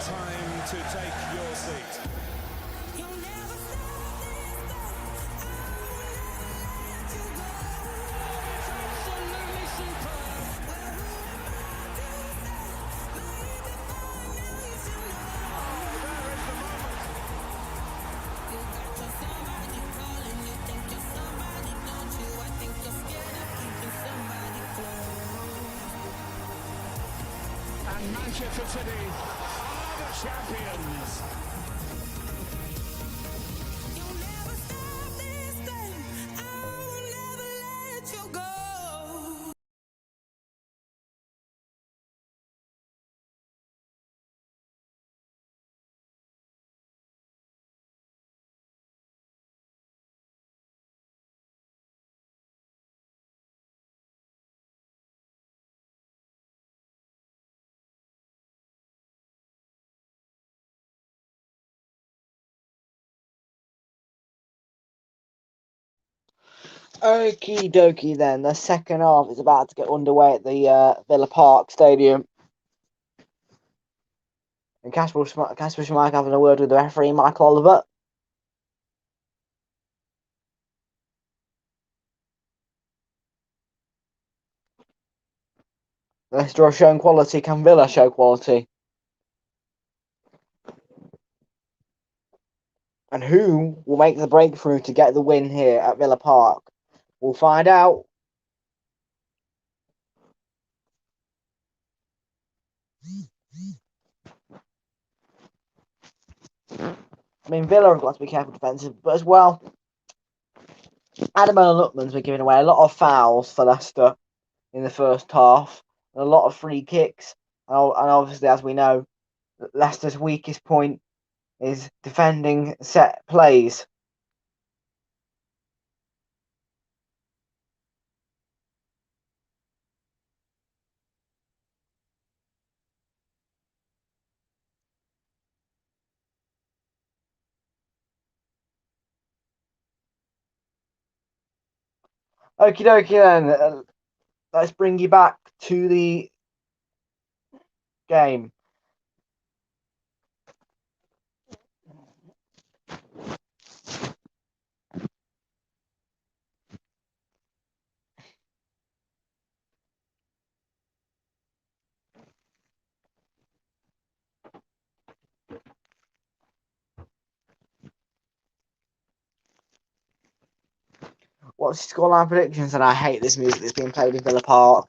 Time to take your seat. You'll never stop this thing. I will never let you go. Absolutely superb. Well, who am I to say? Maybe by now you should know. There is the moment. You got your somebody calling. You think you're somebody, don't you? I think you're scared of keeping somebody close. And Manchester City are the champions. You'll never stop this thing. I will never let you go. Okie dokie then. The second half is about to get underway at the Villa Park Stadium. And Casper Schmeichel having a word with the referee, Michael Oliver. Leicester are showing quality. Can Villa show quality? And who will make the breakthrough to get the win here at Villa Park? We'll find out. I mean, Villa have got to be careful defensive, but as well, Adam and Lutman's been giving away a lot of fouls for Leicester in the first half, and a lot of free kicks. And obviously, as we know, Leicester's weakest point is defending set plays. Okie dokie then. Let's bring you back to the game. What's your scoreline predictions? And I hate this music that's being played in Villa Park.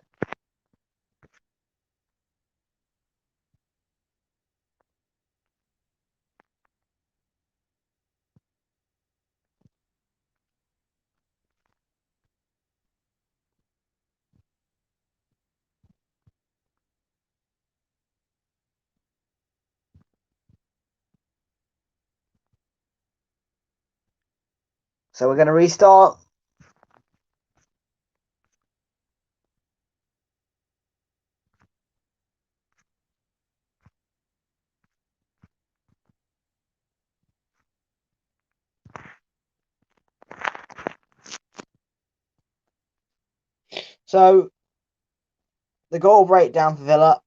So we're going to restart. So the goal breakdown for Villa,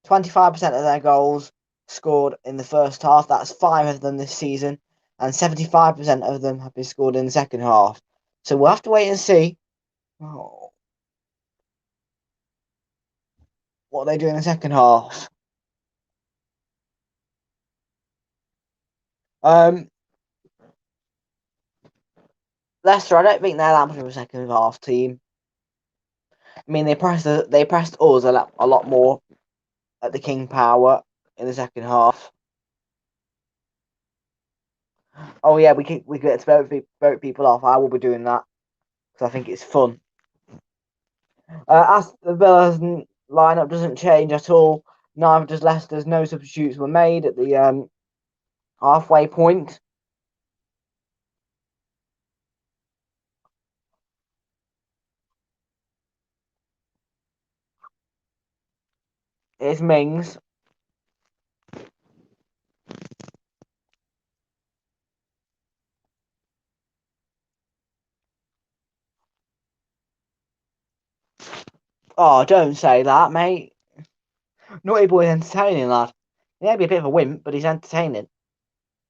25% of their goals scored in the first half. That's 5 of them this season. And 75% of them have been scored in the second half. So we'll have to wait and see what they do in the second half. Leicester, I don't think they're that much of a second half team. I mean, they pressed us a lot more at the King Power in the second half. Oh yeah, we get to vote people off. I will be doing that because I think it's fun. Aston Villa's lineup doesn't change at all. Neither does Leicester's. No substitutes were made at the halfway point. It's Mings. Oh, don't say that, mate. Naughty boy's entertaining, lad. He may be a bit of a wimp, but he's entertaining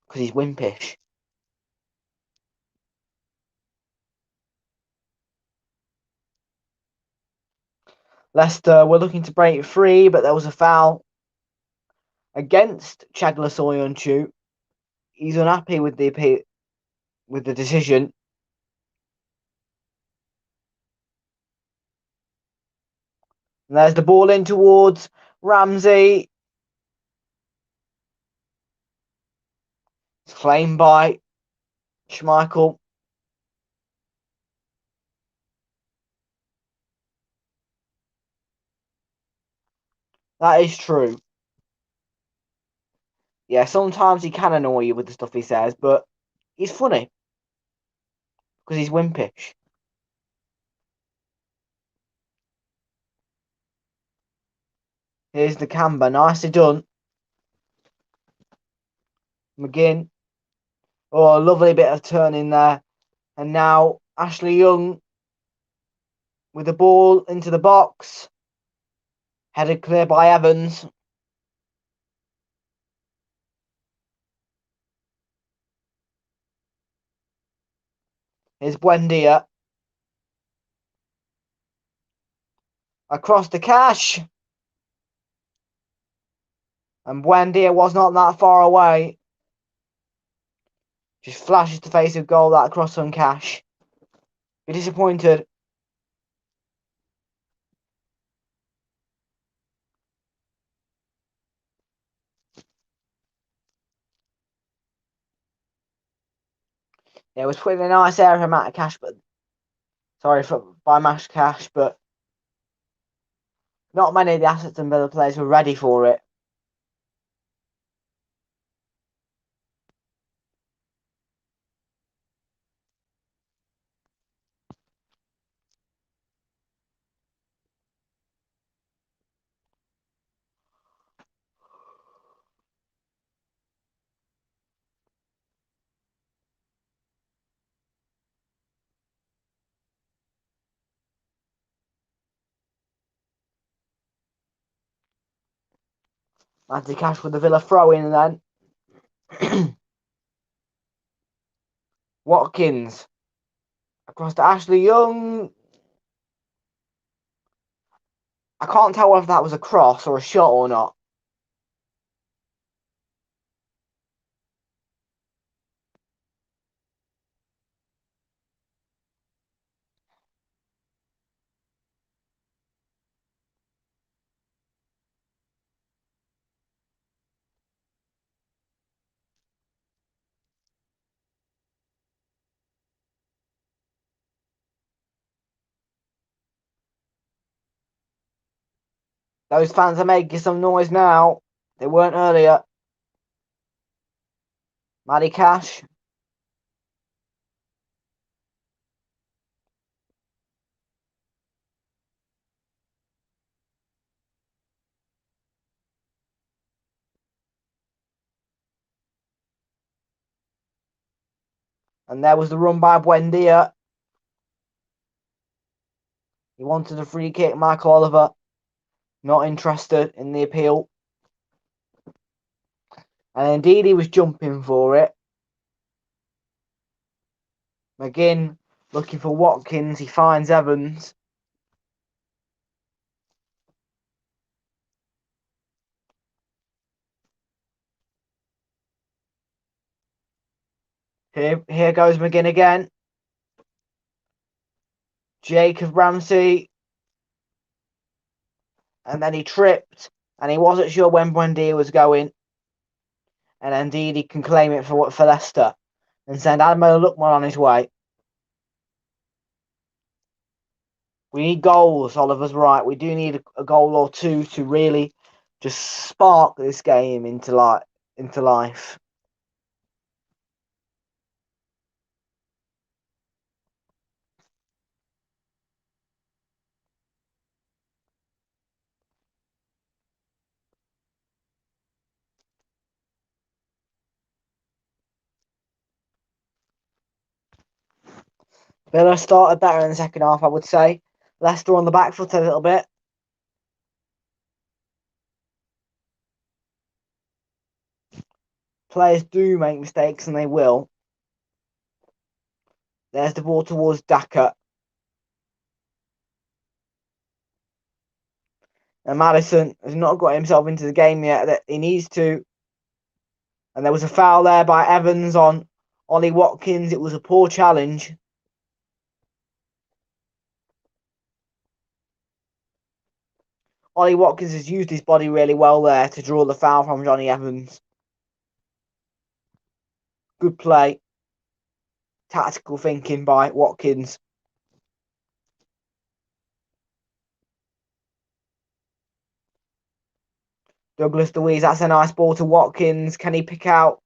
because he's wimpish. Leicester were looking to break free, but there was a foul against Chagla. He's unhappy with the decision. And there's the ball in towards Ramsey. It's claimed by Schmeichel. That is true. Yeah, sometimes he can annoy you with the stuff he says, but he's funny because he's wimpish. Here's the camber. Nicely done. McGinn. Oh, lovely bit of turning there. And now Ashley Young with the ball into the box. Headed clear by Evans. Here's Buendia. Across the cash. And Buendia was not that far away. Just flashes the face of goal that cross on Cash. Be disappointed. It was put in a nice area amount of Cash, but sorry by Mash Cash, but not many of the Aston Villa players were ready for it. Anthony Cash with the Villa throw in, and then Watkins across to Ashley Young. I can't tell whether that was a cross or a shot or not. Those fans are making some noise now. They weren't earlier. Matty Cash. And there was the run by Buendia. He wanted a free kick. Michael Oliver not interested in the appeal. And indeed he was jumping for it. McGinn looking for Watkins. He finds Evans. Here goes McGinn again. Jacob Ramsey. And then he tripped. And he wasn't sure when Buendia was going. And indeed he can claim it for Leicester. And send Adamo Lukman on his way. We need goals, Oliver's right. We do need a goal or two to really just spark this game into life. Villa started better in the second half, I would say. Leicester on the back foot a little bit. Players do make mistakes, and they will. There's the ball towards Daka. And Maddison has not got himself into the game yet that he needs to. And there was a foul there by Evans on Ollie Watkins. It was a poor challenge. Ollie Watkins has used his body really well there to draw the foul from Johnny Evans. Good play. Tactical thinking by Watkins. Douglas Luiz, that's a nice ball to Watkins. Can he pick out?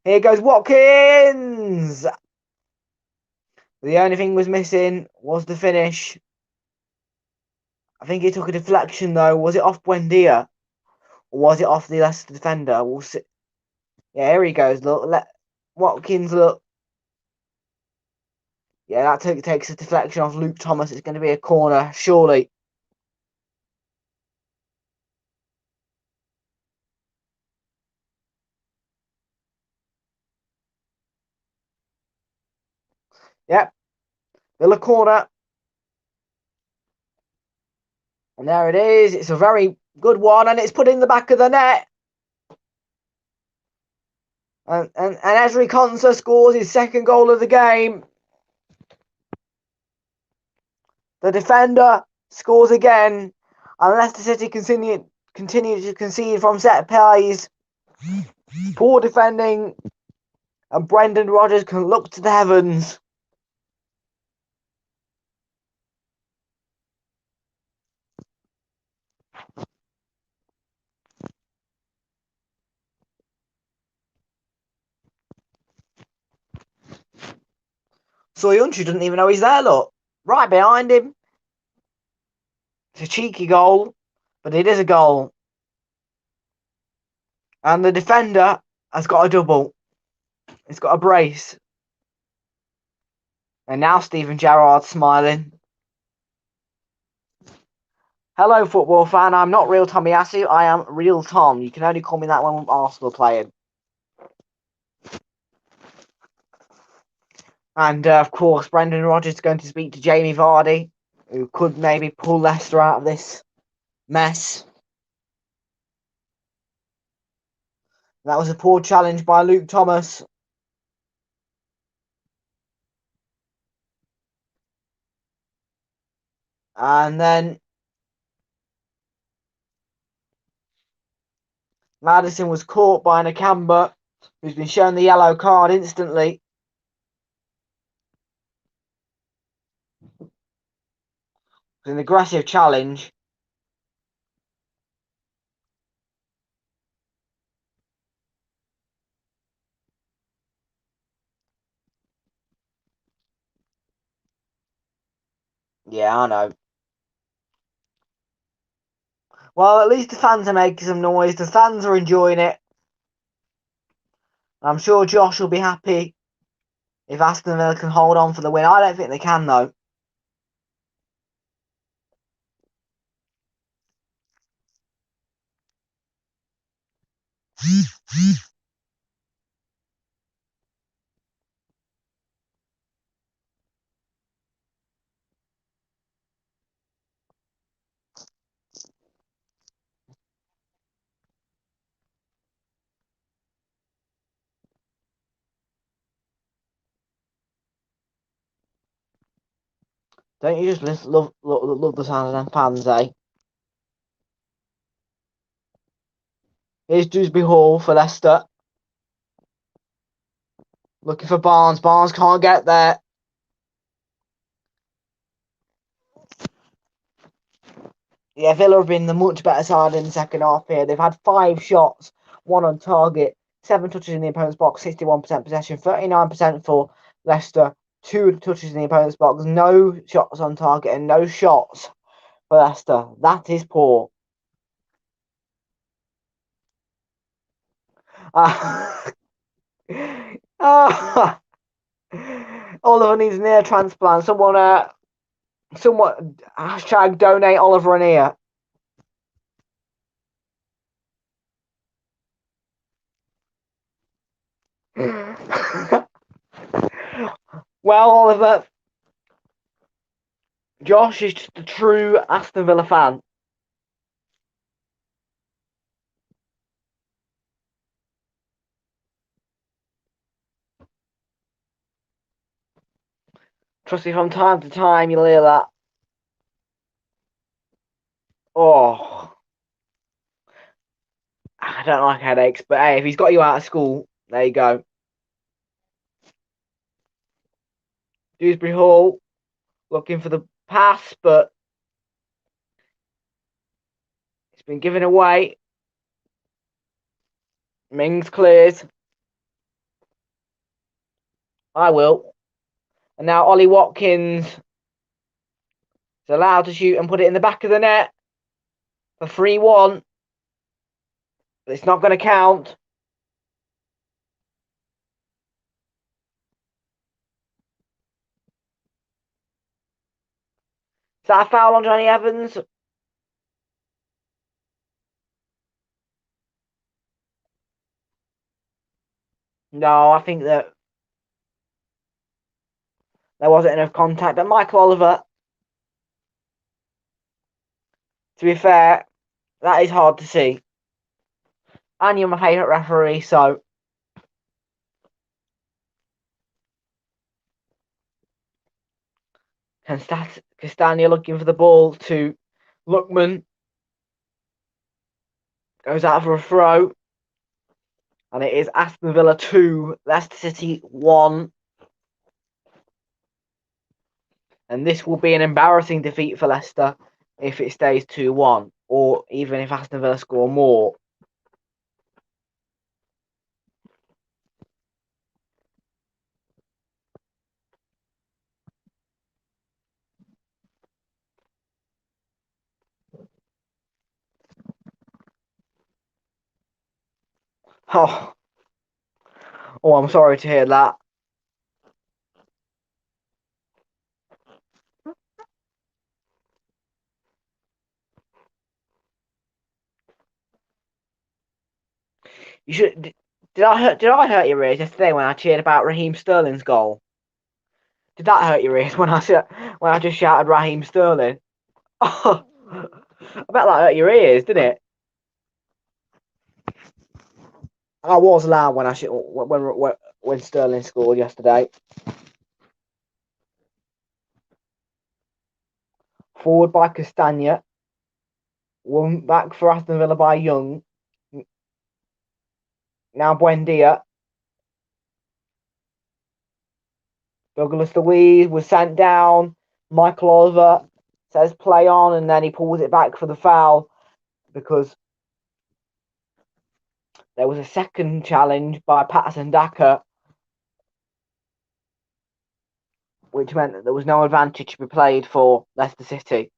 Here goes Watkins! The only thing was missing was the finish. I think he took a deflection though. Was it off Buendia? Or was it off the Leicester defender? We'll see. Yeah, here he goes. Look, Watkins, look. Yeah, that takes a deflection off Luke Thomas. It's going to be a corner, surely. Yep. Villa corner. And there it is. It's a very good one. And it's put in the back of the net. And Ezri Konsa scores his second goal of the game. The defender scores again. And Leicester City continue to concede from set plays. Poor defending. And Brendan Rodgers can look to the heavens. Soyuncu doesn't even know he's there, look. Right behind him. It's a cheeky goal, but it is a goal. And the defender has got a double. He's got a brace. And now Steven Gerrard's smiling. Hello, football fan. I'm not Real Tomiyasu. I am Real Tom. You can only call me that when Arsenal playing. And, of course, Brendan Rodgers is going to speak to Jamie Vardy, who could maybe pull Leicester out of this mess. That was a poor challenge by Luke Thomas. And then Maddison was caught by Nakamba, who's been shown the yellow card instantly. It's an aggressive challenge. Yeah, I know. Well, at least the fans are making some noise. The fans are enjoying it. I'm sure Josh will be happy if Aston Villa can hold on for the win. I don't think they can, though. Don't you just love the sound of them fans, eh? Here's Dewsbury Hall for Leicester. Looking for Barnes. Barnes can't get there. Yeah, Villa have been the much better side in the second half here. They've had 5 shots, 1 on target, 7 touches in the opponent's box, 61% possession, 39% for Leicester, 2 touches in the opponent's box, no shots on target, and no shots for Leicester. That is poor. Oliver needs an ear transplant. Someone hashtag donate Oliver an ear. Well, Oliver, Josh is just a true Aston Villa fan. Trust me, from time to time you'll hear that. Oh, I don't like headaches, but hey, if he's got you out of school, there you go. Dewsbury Hall looking for the pass, but it's been given away. Mings clears. I will. And now Ollie Watkins is allowed to shoot and put it in the back of the net for 3-1. But it's not going to count. Is that a foul on Johnny Evans? No, I think that there wasn't enough contact. But Michael Oliver, to be fair, that is hard to see. And you're my favourite referee, so Castagna looking for the ball to Lookman. Goes out for a throw. And it is Aston Villa 2, Leicester City 1. And this will be an embarrassing defeat for Leicester if it stays 2-1, or even if Aston Villa score more. Oh, I'm sorry to hear that. You should. Did I hurt your ears yesterday when I cheered about Raheem Sterling's goal? Did that hurt your ears when I just shouted Raheem Sterling? Oh, I bet that hurt your ears, didn't it? I was loud when Sterling scored yesterday. Forward by Castagna. One back for Aston Villa by Young. Now Buendia. Douglas Luiz was sent down. Michael Oliver says play on, and then he pulls it back for the foul because there was a second challenge by Patterson Daka, which meant that there was no advantage to be played for Leicester City.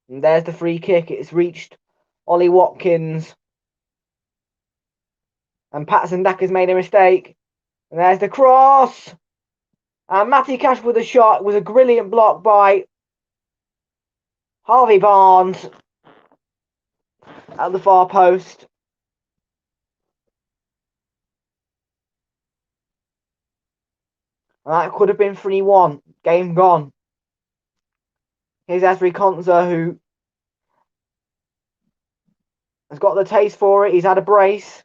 And there's the free kick. It's reached Ollie Watkins. And Patterson Daka's made a mistake. And there's the cross. And Matty Cash with a shot. It was a brilliant block by Harvey Barnes at the far post. And that could have been 3-1. Game gone. Here's Ezri Konsa, who has got the taste for it. He's had a brace.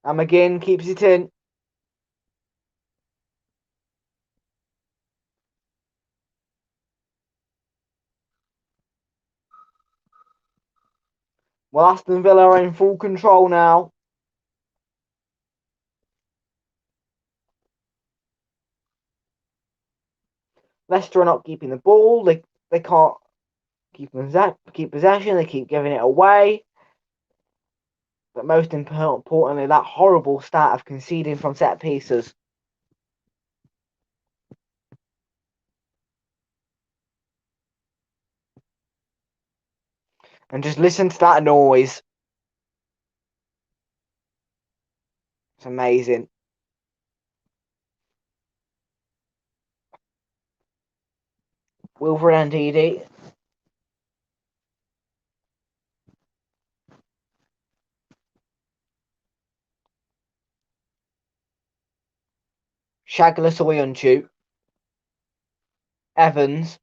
And McGinn keeps it in. Well, Aston Villa are in full control now. Leicester are not keeping the ball. They can't keep possession. They keep giving it away. But most importantly, that horrible stat of conceding from set pieces. And just listen to that noise. It's amazing. Wilfred Ndidi. Shagla Soyuncu. Evans.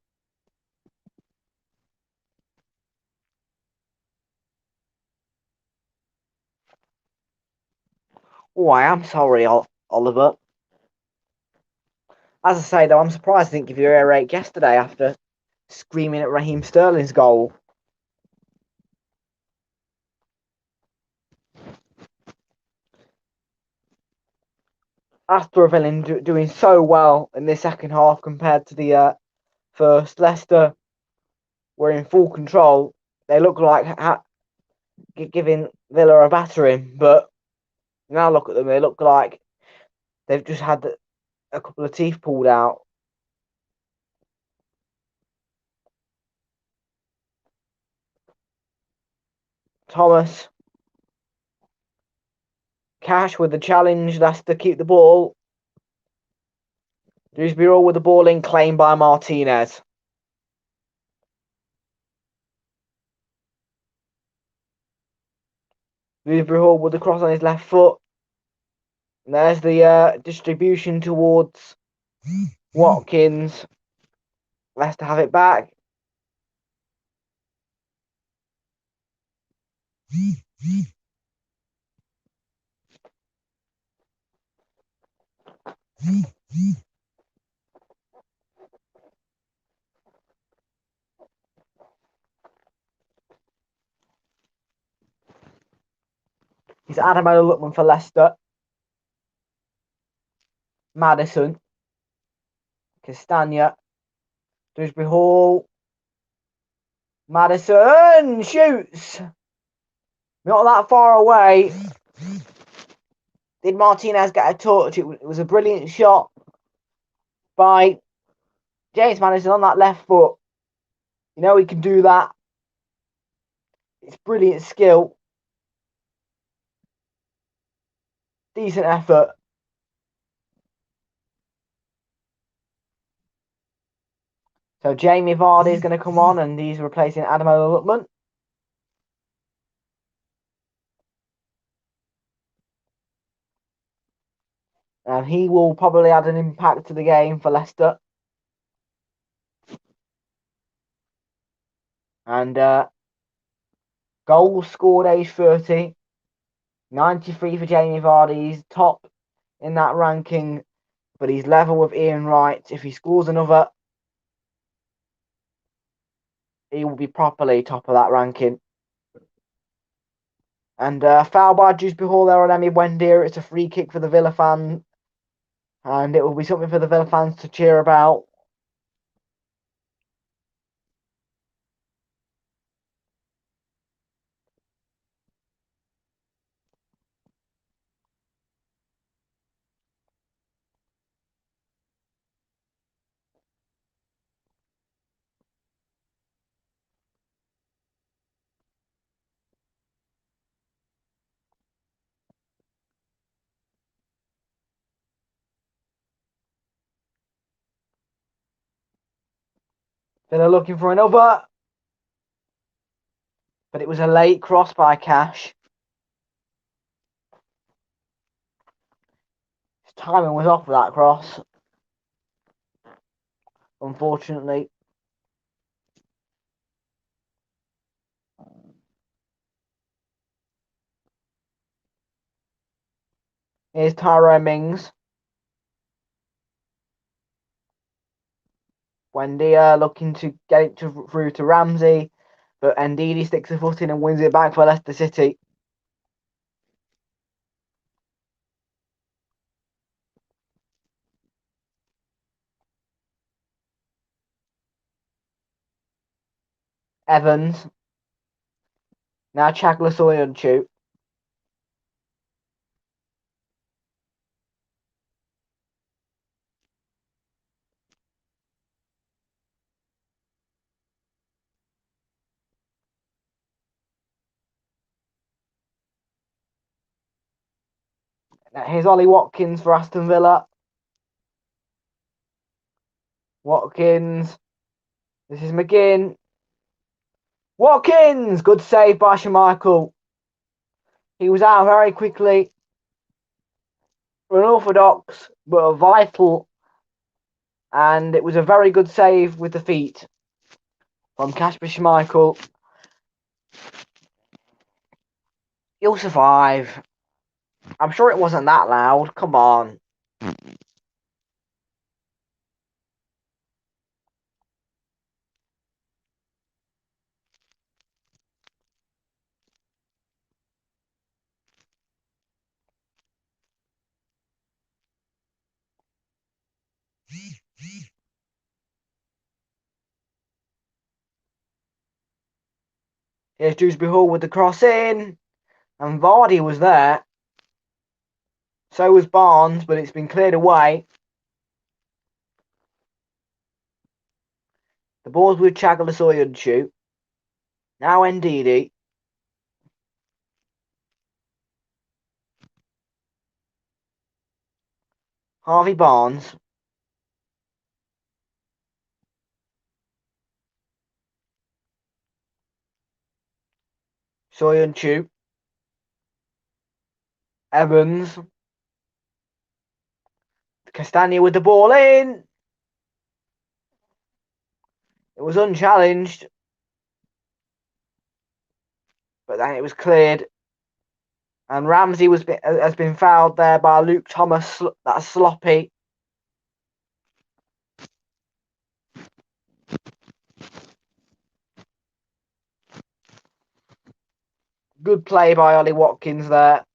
Oh, I am sorry, Oliver. As I say, though, I'm surprised I didn't give you a rate yesterday after screaming at Raheem Sterling's goal. Aston Villa doing so well in this second half compared to the first. Leicester were in full control. They look like giving Villa a battering, but now look at them. They look like they've just had a couple of teeth pulled out. Thomas. Cash with the challenge. Leicester keep the ball. Dewsbury Hall with the ball in, claimed by Martinez. Dewsbury Hall with the cross on his left foot. And there's the distribution towards Watkins. Leicester have it back. He's Adam Lookman for Leicester. Madison. Castagna. Dewsbury Hall. Madison shoots. Not that far away. Did Martinez get a touch? It was a brilliant shot by James Madison on that left foot. You know he can do that. It's brilliant skill. Decent effort. So Jamie Vardy is going to come on and he's replacing Adam Lookman. And he will probably add an impact to the game for Leicester. And goals scored age 30. 93 for Jamie Vardy. He's top in that ranking, but he's level with Ian Wright. If he scores another, he will be properly top of that ranking. And foul by Dewsbury Hall there on Emi Buendia. It's a free kick for the Villa fans. And it will be something for the Villa fans to cheer about. Villa looking for another. But it was a late cross by Cash. His timing was off for that cross. Unfortunately. Here's Tyrone Mings. Buendia looking to get it through to Ramsey. But Ndidi sticks a foot in and wins it back for Leicester City. Evans. Now Chagla Soyuncu. Now here's Ollie Watkins for Aston Villa. Watkins. This is McGinn. Watkins! Good save by Schmeichel. He was out very quickly. Unorthodox, but vital. And it was a very good save with the feet from Kasper Schmeichel. You'll survive. I'm sure it wasn't that loud. Come on. Here's Dewsbury Hall with the cross in. And Vardy was there. So was Barnes, but it's been cleared away. The ball's with Chagla Soyuncu. Now Ndidi. Harvey Barnes. Soyuncu. Evans. Castagna with the ball in. It was unchallenged. but then it was cleared. And Ramsey has been fouled there by Luke Thomas. That's sloppy. Good play by Ollie Watkins there.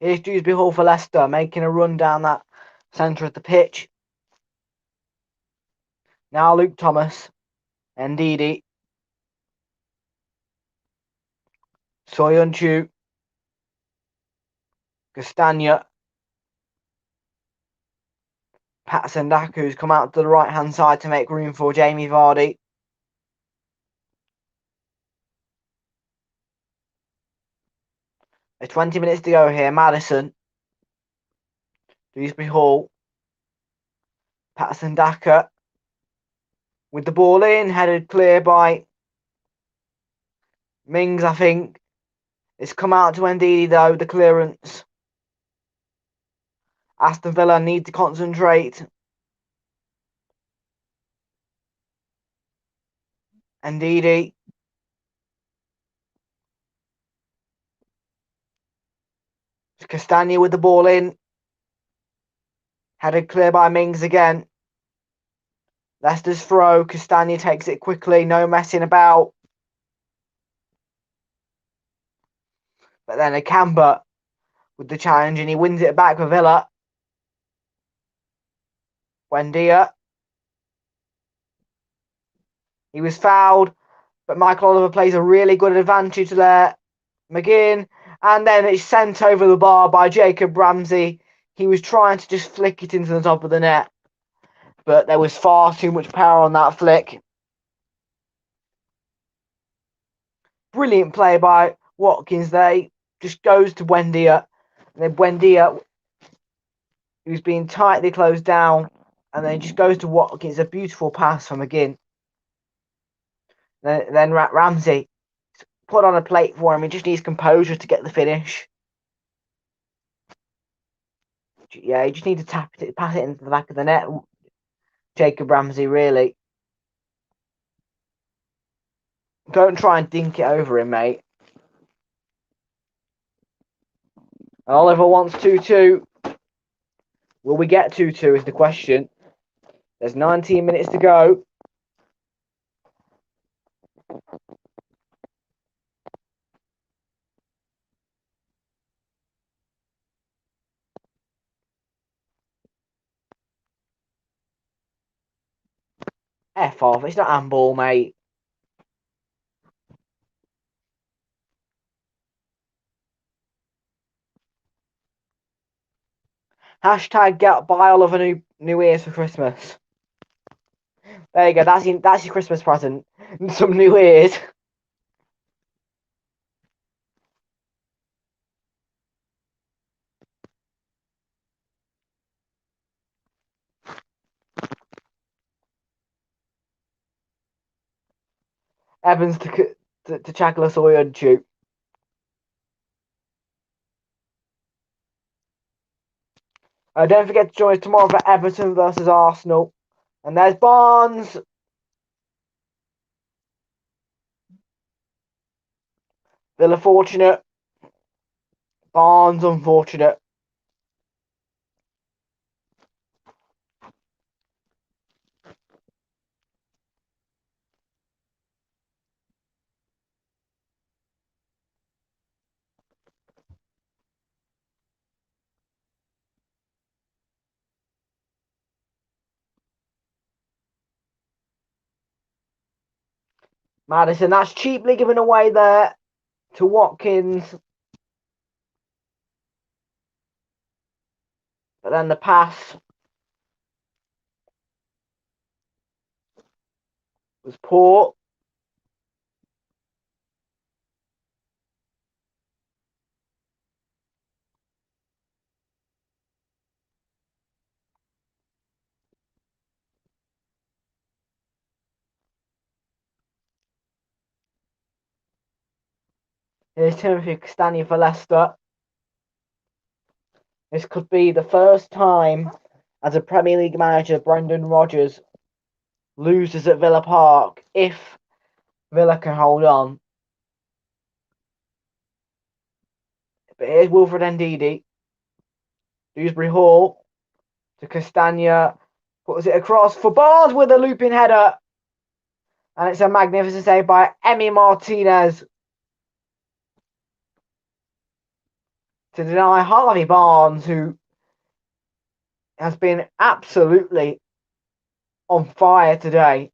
Here's Dewsbury Hall for Leicester, making a run down that centre of the pitch. Now Luke Thomas, Ndidi, Soyuncu, Castagna, Patson Daka, who's come out to the right hand side to make room for Jamie Vardy. There's 20 minutes to go here. Madison, Dewsbury Hall, Patson Daka with the ball in, headed clear by Mings, I think. It's come out to Ndidi though, the clearance. Aston Villa need to concentrate. Ndidi. Castagna with the ball in. Headed clear by Mings again. Leicester's throw. Castagna takes it quickly. No messing about. But then Akamba with the challenge and he wins it back for Villa. Buendia. He was fouled, but Michael Oliver plays a really good advantage there. McGinn. And then it's sent over the bar by Jacob Ramsey. He was trying to just flick it into the top of the net, but there was far too much power on that flick. Brilliant play by Watkins there. He just goes to Buendia. And then Buendia, who's being tightly closed down, and then just goes to Watkins. A beautiful pass from McGinn. Then Ramsey put on a plate for him. He just needs composure to get the finish. Yeah, you just need to pass it into the back of the net. Jacob Ramsey, really. Don't try and dink it over him, mate. Oliver wants 2-2. Will we get 2-2 is the question. There's 19 minutes to go. F off. It's not handball, mate. Hashtag get buy Oliver new ears for Christmas. There you go. That's your Christmas present. Some new ears. Evans to Chakla Soyuncu. Don't forget to join us tomorrow for Everton versus Arsenal. And there's Barnes. Villa fortunate. Barnes unfortunate. Madison, that's cheaply given away there to Watkins. But then the pass was poor. Here's Timothy Castagne for Leicester. This could be the first time as a Premier League manager Brendan Rodgers loses at Villa Park if Villa can hold on. But here's Wilfred Ndidi. Dewsbury Hall to Castagne. Puts it across for Barnes with a looping header. And it's a magnificent save by Emi Martinez to deny Harvey Barnes, who has been absolutely on fire today.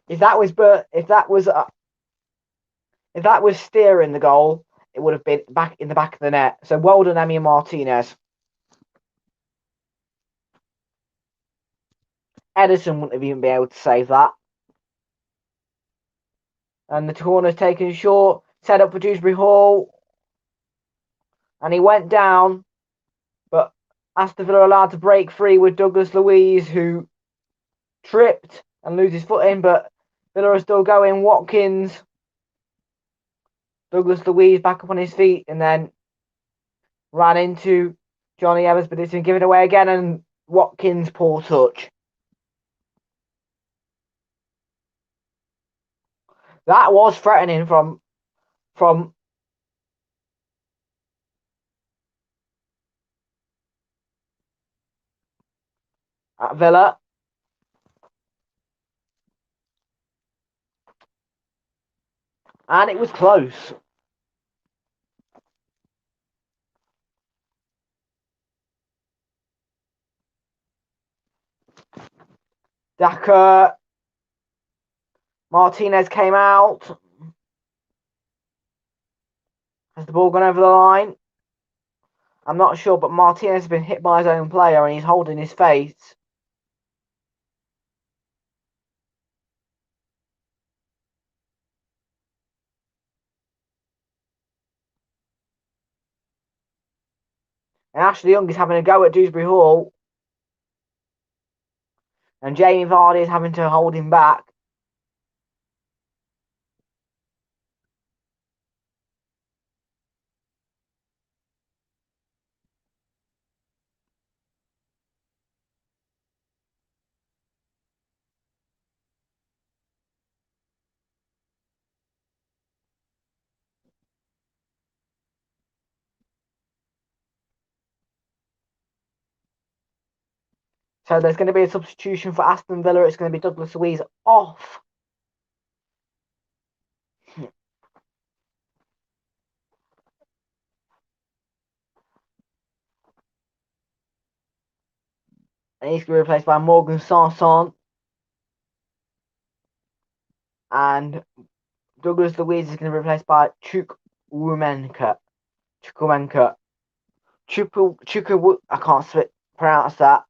If that was steering the goal, it would have been back in the back of the net. So well done, Emi Martinez. Edison wouldn't have even been able to save that. And the corner's taken short, set up for Dewsbury Hall. And he went down, but Aston Villa allowed to break free with Douglas Luiz, who tripped and loses his foot in, but Villa are still going. Watkins, Douglas Luiz back up on his feet, and then ran into Johnny Evans, but it's been given away again, and Watkins, poor touch. That was threatening from at Villa. And it was close. Daka. Martinez came out. Has the ball gone over the line? I'm not sure, but Martinez has been hit by his own player and he's holding his face. And Ashley Young is having a go at Dewsbury Hall. And Jamie Vardy is having to hold him back. So there's going to be a substitution for Aston Villa. It's going to be Douglas Luiz off. And he's going to be replaced by Morgan Sanson. And Douglas Luiz is going to be replaced by Chukwuemeka. I can't pronounce that.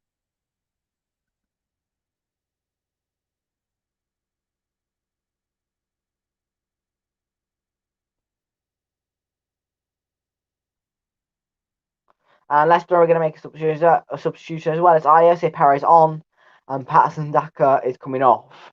And Leicester are going to make a substitution as well as Ayose Perez on and Patterson Daka is coming off.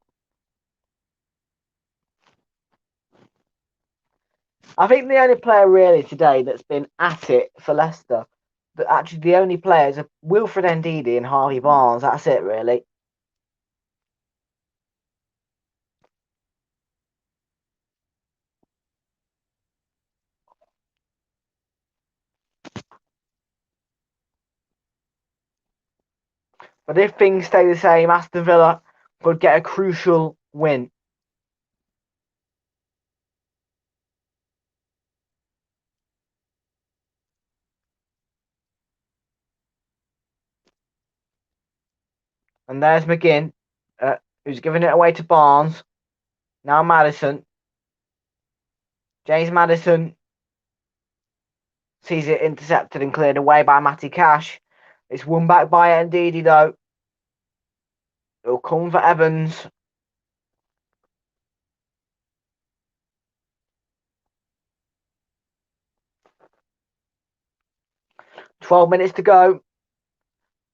I think the only player really today that's been at it for Leicester, but actually the only players are Wilfred Ndidi and Harvey Barnes. That's it really. But if things stay the same, Aston Villa could get a crucial win. And there's McGinn, who's giving it away to Barnes. Now Maddison. James Maddison sees it intercepted and cleared away by Matty Cash. It's won back by Ndidi though. It'll come for Evans. "12 minutes to go.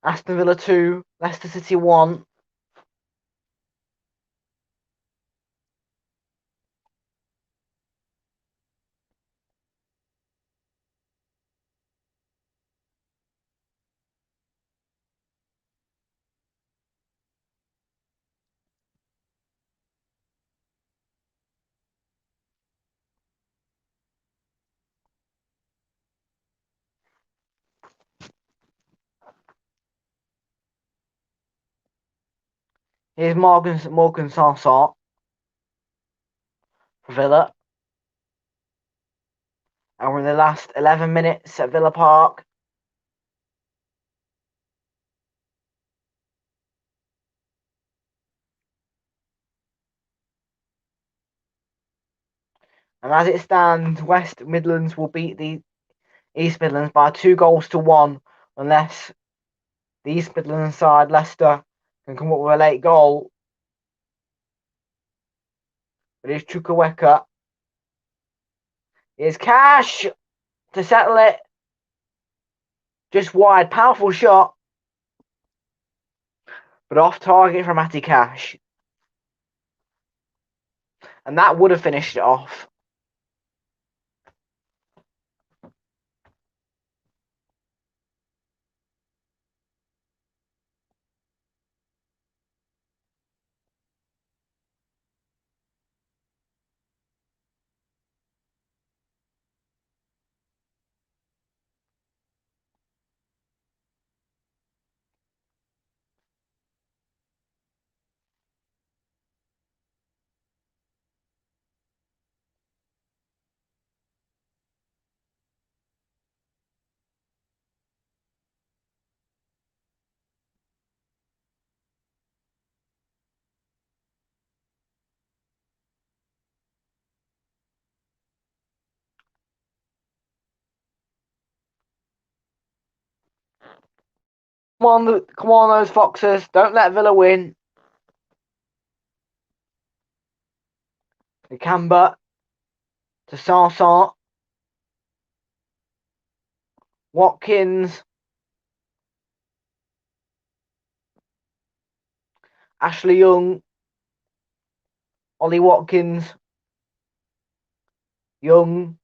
Aston Villa 2, Leicester City 1. Here's Morgan Sanson for Villa. And we're in the last 11 minutes at Villa Park. And as it stands, West Midlands will beat the East Midlands by 2-1 unless the East Midlands side, Leicester, can come up with a late goal. But it's Chukwuemeka. Here's Cash to settle it. Just wide, powerful shot. But off target from Matty Cash. And that would have finished it off. Come on, those Foxes. Don't let Villa win. Nakamba to Sanson. Watkins. Ashley Young. Ollie Watkins. Young.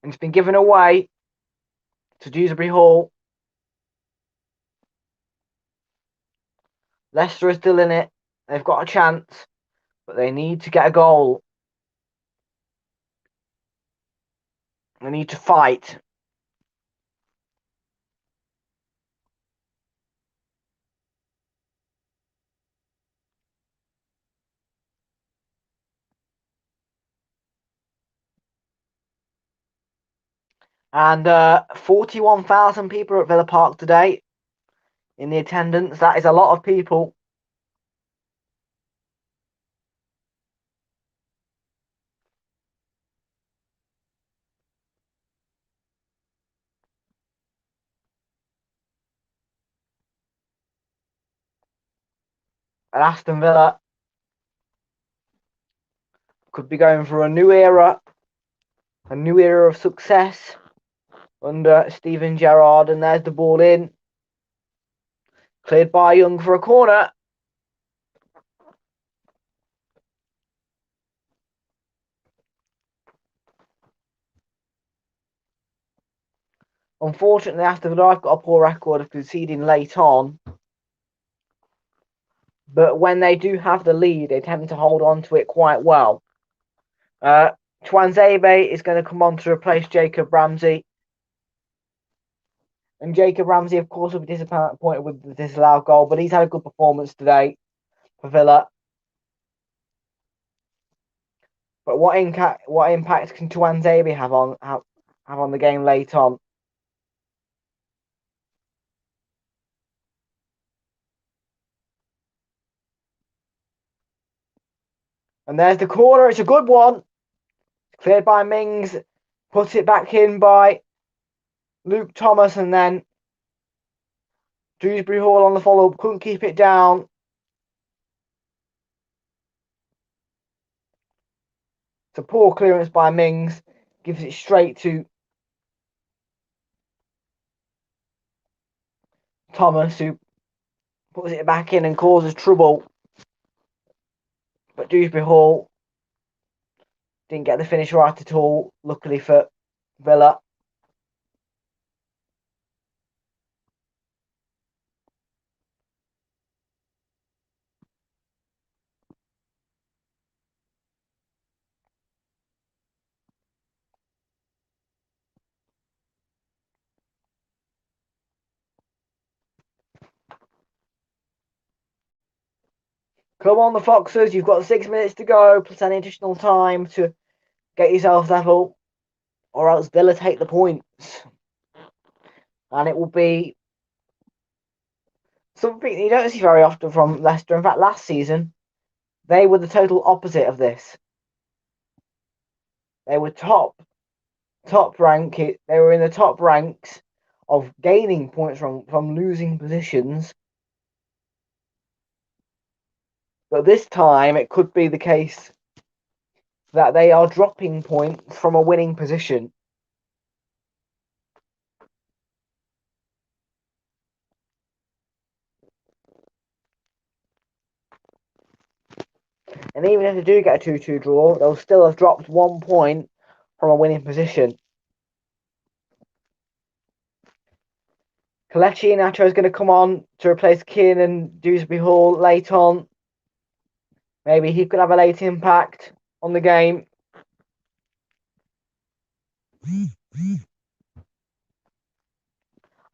And it's been given away to Dewsbury Hall. Leicester is still in it. They've got a chance, but they need to get a goal. They need to fight. And 41,000 people at Villa Park today in the attendance. That is a lot of people. And Aston Villa could be going for a new era of success under Steven Gerrard. And there's the ball in. Cleared by Young for a corner. Unfortunately, Aston Villa have got a poor record of conceding late on. But when they do have the lead, they tend to hold on to it quite well. Tuanzebe is going to come on to replace Jacob Ramsey. And Jacob Ramsey, of course, will be disappointed with the disallowed goal, but he's had a good performance today for Villa. But what impact can Tuanzebe have on the game late on? And there's the corner. It's a good one. Cleared by Mings. Put it back in by Luke Thomas, and then Dewsbury Hall on the follow-up. Couldn't keep it down. It's a poor clearance by Mings. Gives it straight to Thomas, who puts it back in and causes trouble. But Dewsbury Hall didn't get the finish right at all, luckily for Villa. Come on, the Foxes. You've got 6 minutes to go, plus any additional time to get yourself level, or else Villa take the points. And it will be something you don't see very often from Leicester. In fact, last season, they were the total opposite of this. They were top rank. They were in the top ranks of gaining points from losing positions. But this time, it could be the case that they are dropping points from a winning position. And even if they do get a 2-2 draw, they'll still have dropped 1 point from a winning position. Kelechi Iheanacho is going to come on to replace Keane and Dewsbury Hall late on. Maybe he could have a late impact on the game.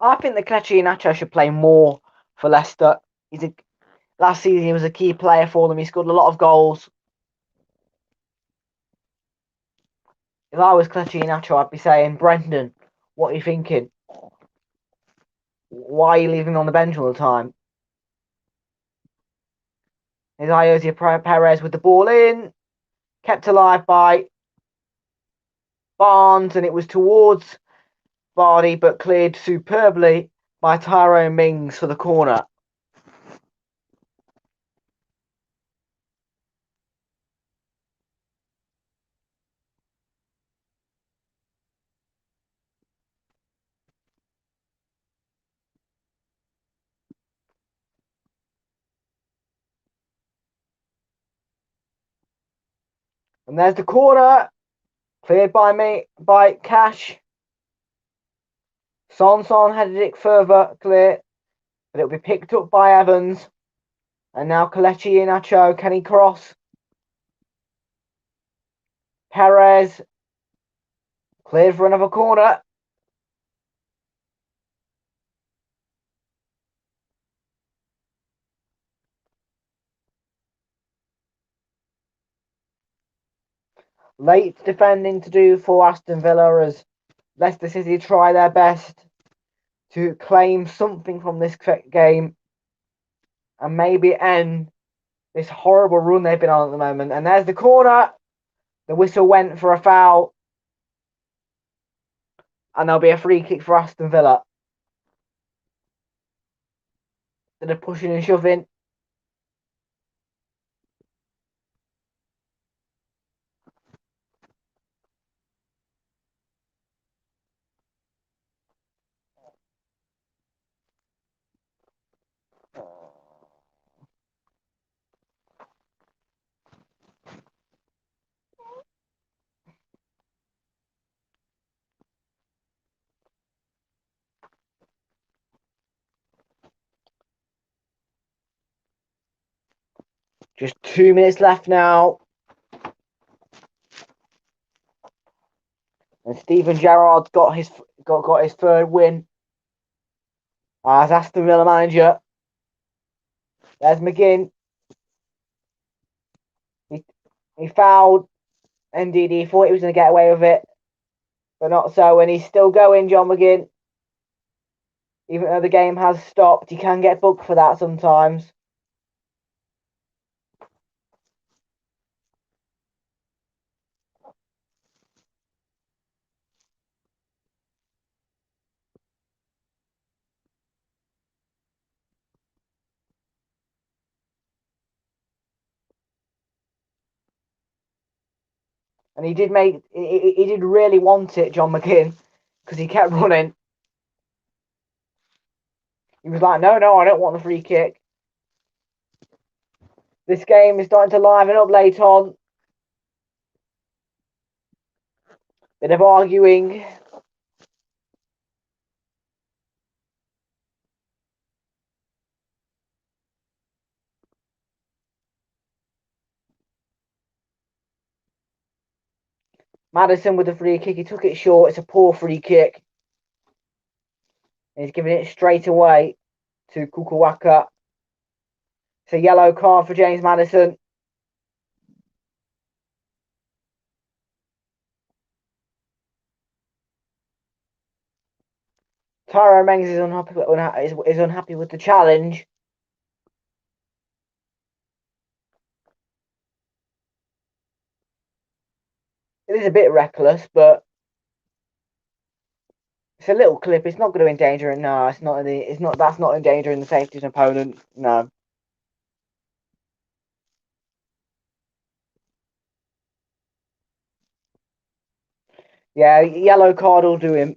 I think that Kelechi Iheanacho should play more for Leicester. Last season he was a key player for them. He scored a lot of goals. If I was Kelechi Iheanacho, I'd be saying, Brendan, what are you thinking? Why are you leaving on the bench all the time? There's Ayoze Perez with the ball in. Kept alive by Barnes, and it was towards Vardy, but cleared superbly by Tyrone Mings for the corner. And there's the corner, cleared by Cash. Son headed it further clear, but it'll be picked up by Evans. And now Kelechi Iheanacho, can he cross? Perez, cleared for another corner. Late defending to do for Aston Villa as Leicester City try their best to claim something from this game and maybe end this horrible run they've been on at the moment. And there's the corner. The whistle went for a foul. And there'll be a free kick for Aston Villa. Instead of pushing and shoving. Just 2 minutes left now. And Steven Gerrard's got his third win as Aston Villa manager. There's McGinn. He fouled NDD. Thought he was going to get away with it, but not so. And he's still going, John McGinn. Even though the game has stopped, he can get booked for that sometimes. And he did really want it, John McGinn, because he kept running. He was like, no, I don't want the free kick. This game is starting to liven up late on. Bit of arguing. Maddison with the free kick. He took it short. It's a poor free kick. And he's giving it straight away to Kukuwaka. It's a yellow card for James Maddison. Tyrone Mings is unhappy with the challenge. It is a bit reckless, but it's a little clip. It's not going to endanger it. No, it's not. That's not endangering the safety of an opponent. No. Yeah, yellow card will do him.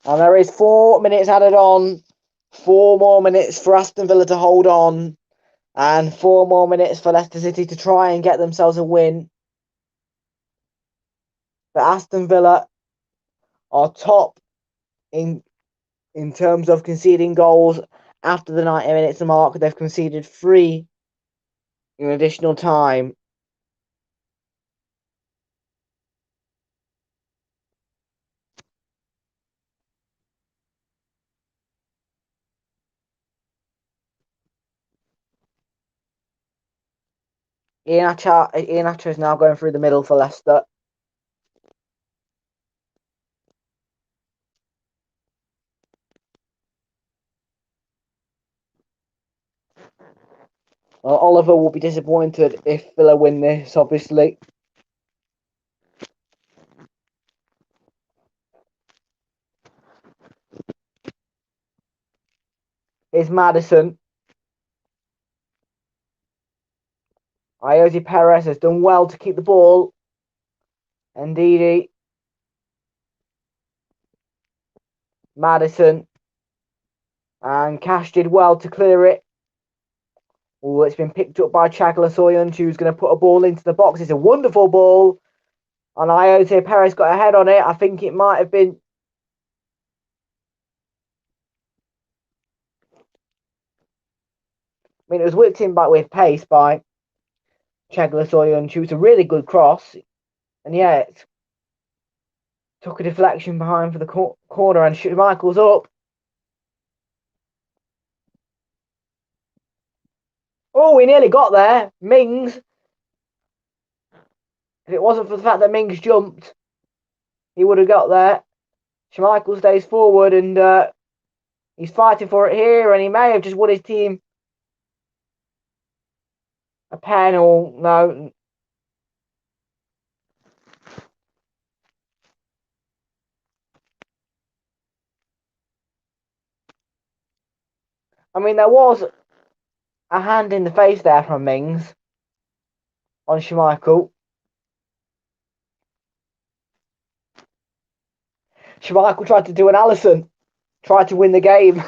And there is 4 minutes added on. 4 more minutes for Aston Villa to hold on. And 4 more minutes for Leicester City to try and get themselves a win. But Aston Villa are top in terms of conceding goals after the 90 minutes mark. They've conceded 3 in additional time. Iheanacho is now going through the middle for Leicester. Oliver will be disappointed if Villa win this, obviously. Here's Maddison. Ayoze Perez has done well to keep the ball. And Ndidi. Maddison. And Cash did well to clear it. Oh, it's been picked up by Chagla who's going to put a ball into the box. It's a wonderful ball. And Ayoze Perez got a head on it. I think it might have been... I mean, it was whipped in back with pace by Chagla Soyuncu. It's a really good cross. And yeah, it took a deflection behind for the corner. And Michael's up. Oh, we nearly got there. Mings. If it wasn't for the fact that Mings jumped, he would have got there. Schmeichel stays forward and he's fighting for it here, and he may have just won his team a pen or no. I mean, there was a hand in the face there from Mings on Schmeichel. Schmeichel tried to do an Alisson, tried to win the game.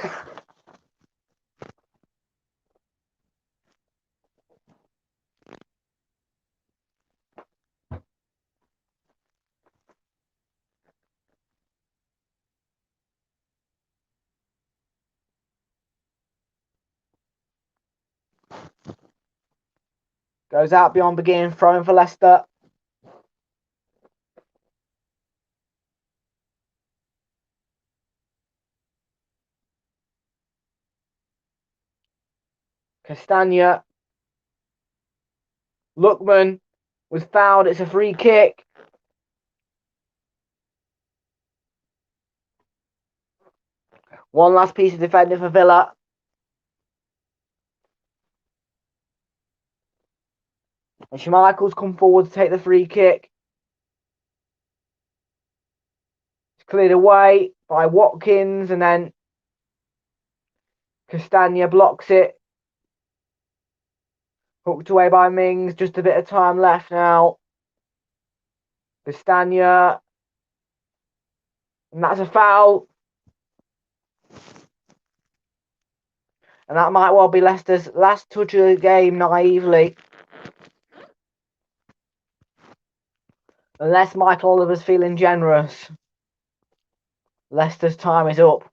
Goes out beyond beginning, throwing for Leicester. Castagna. Lookman was fouled. It's a free kick. One last piece of defending for Villa. And Schmeichel's come forward to take the free kick. It's cleared away by Watkins, and then Castagna blocks it. Hooked away by Mings. Just a bit of time left now. Pistania. And that's a foul. And that might well be Leicester's last touch of the game, naively. Unless Michael Oliver's feeling generous. Leicester's time is up.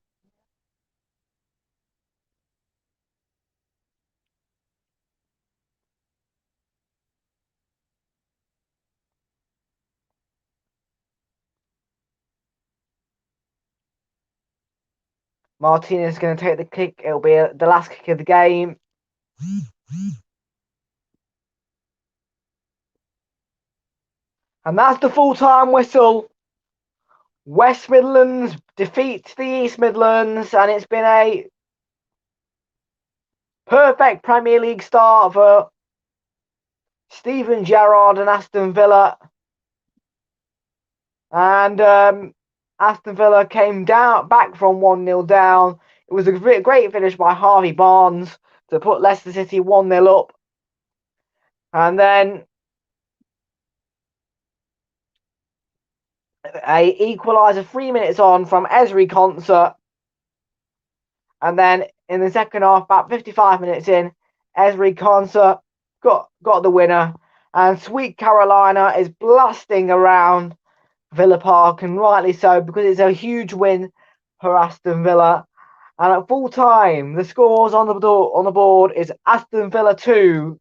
Martinez is going to take the kick. It'll be the last kick of the game. And that's the full-time whistle. West Midlands defeats the East Midlands, and it's been a perfect Premier League start for Steven Gerrard and Aston Villa. And Aston Villa came back from 1-0 down. It was a great finish by Harvey Barnes to put Leicester City 1-0 up. And then a equaliser 3 minutes on from Ezri Konsa. And then in the second half, about 55 minutes in, Ezri Konsa got the winner. And Sweet Carolina is blasting around Villa Park, and rightly so, because it's a huge win for Aston Villa. And at full time, the scores on the board is Aston Villa 2,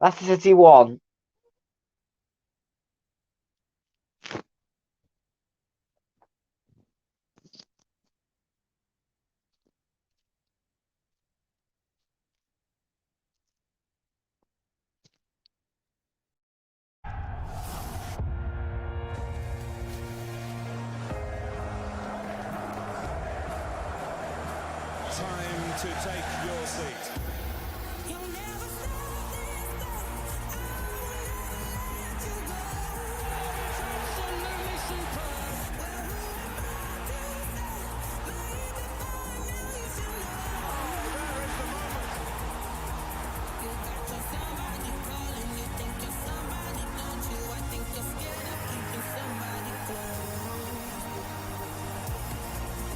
Leicester City 1. Time to take your seat.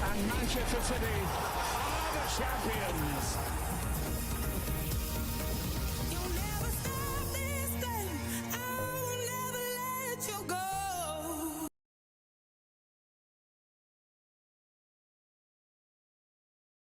And Manchester City are the champions.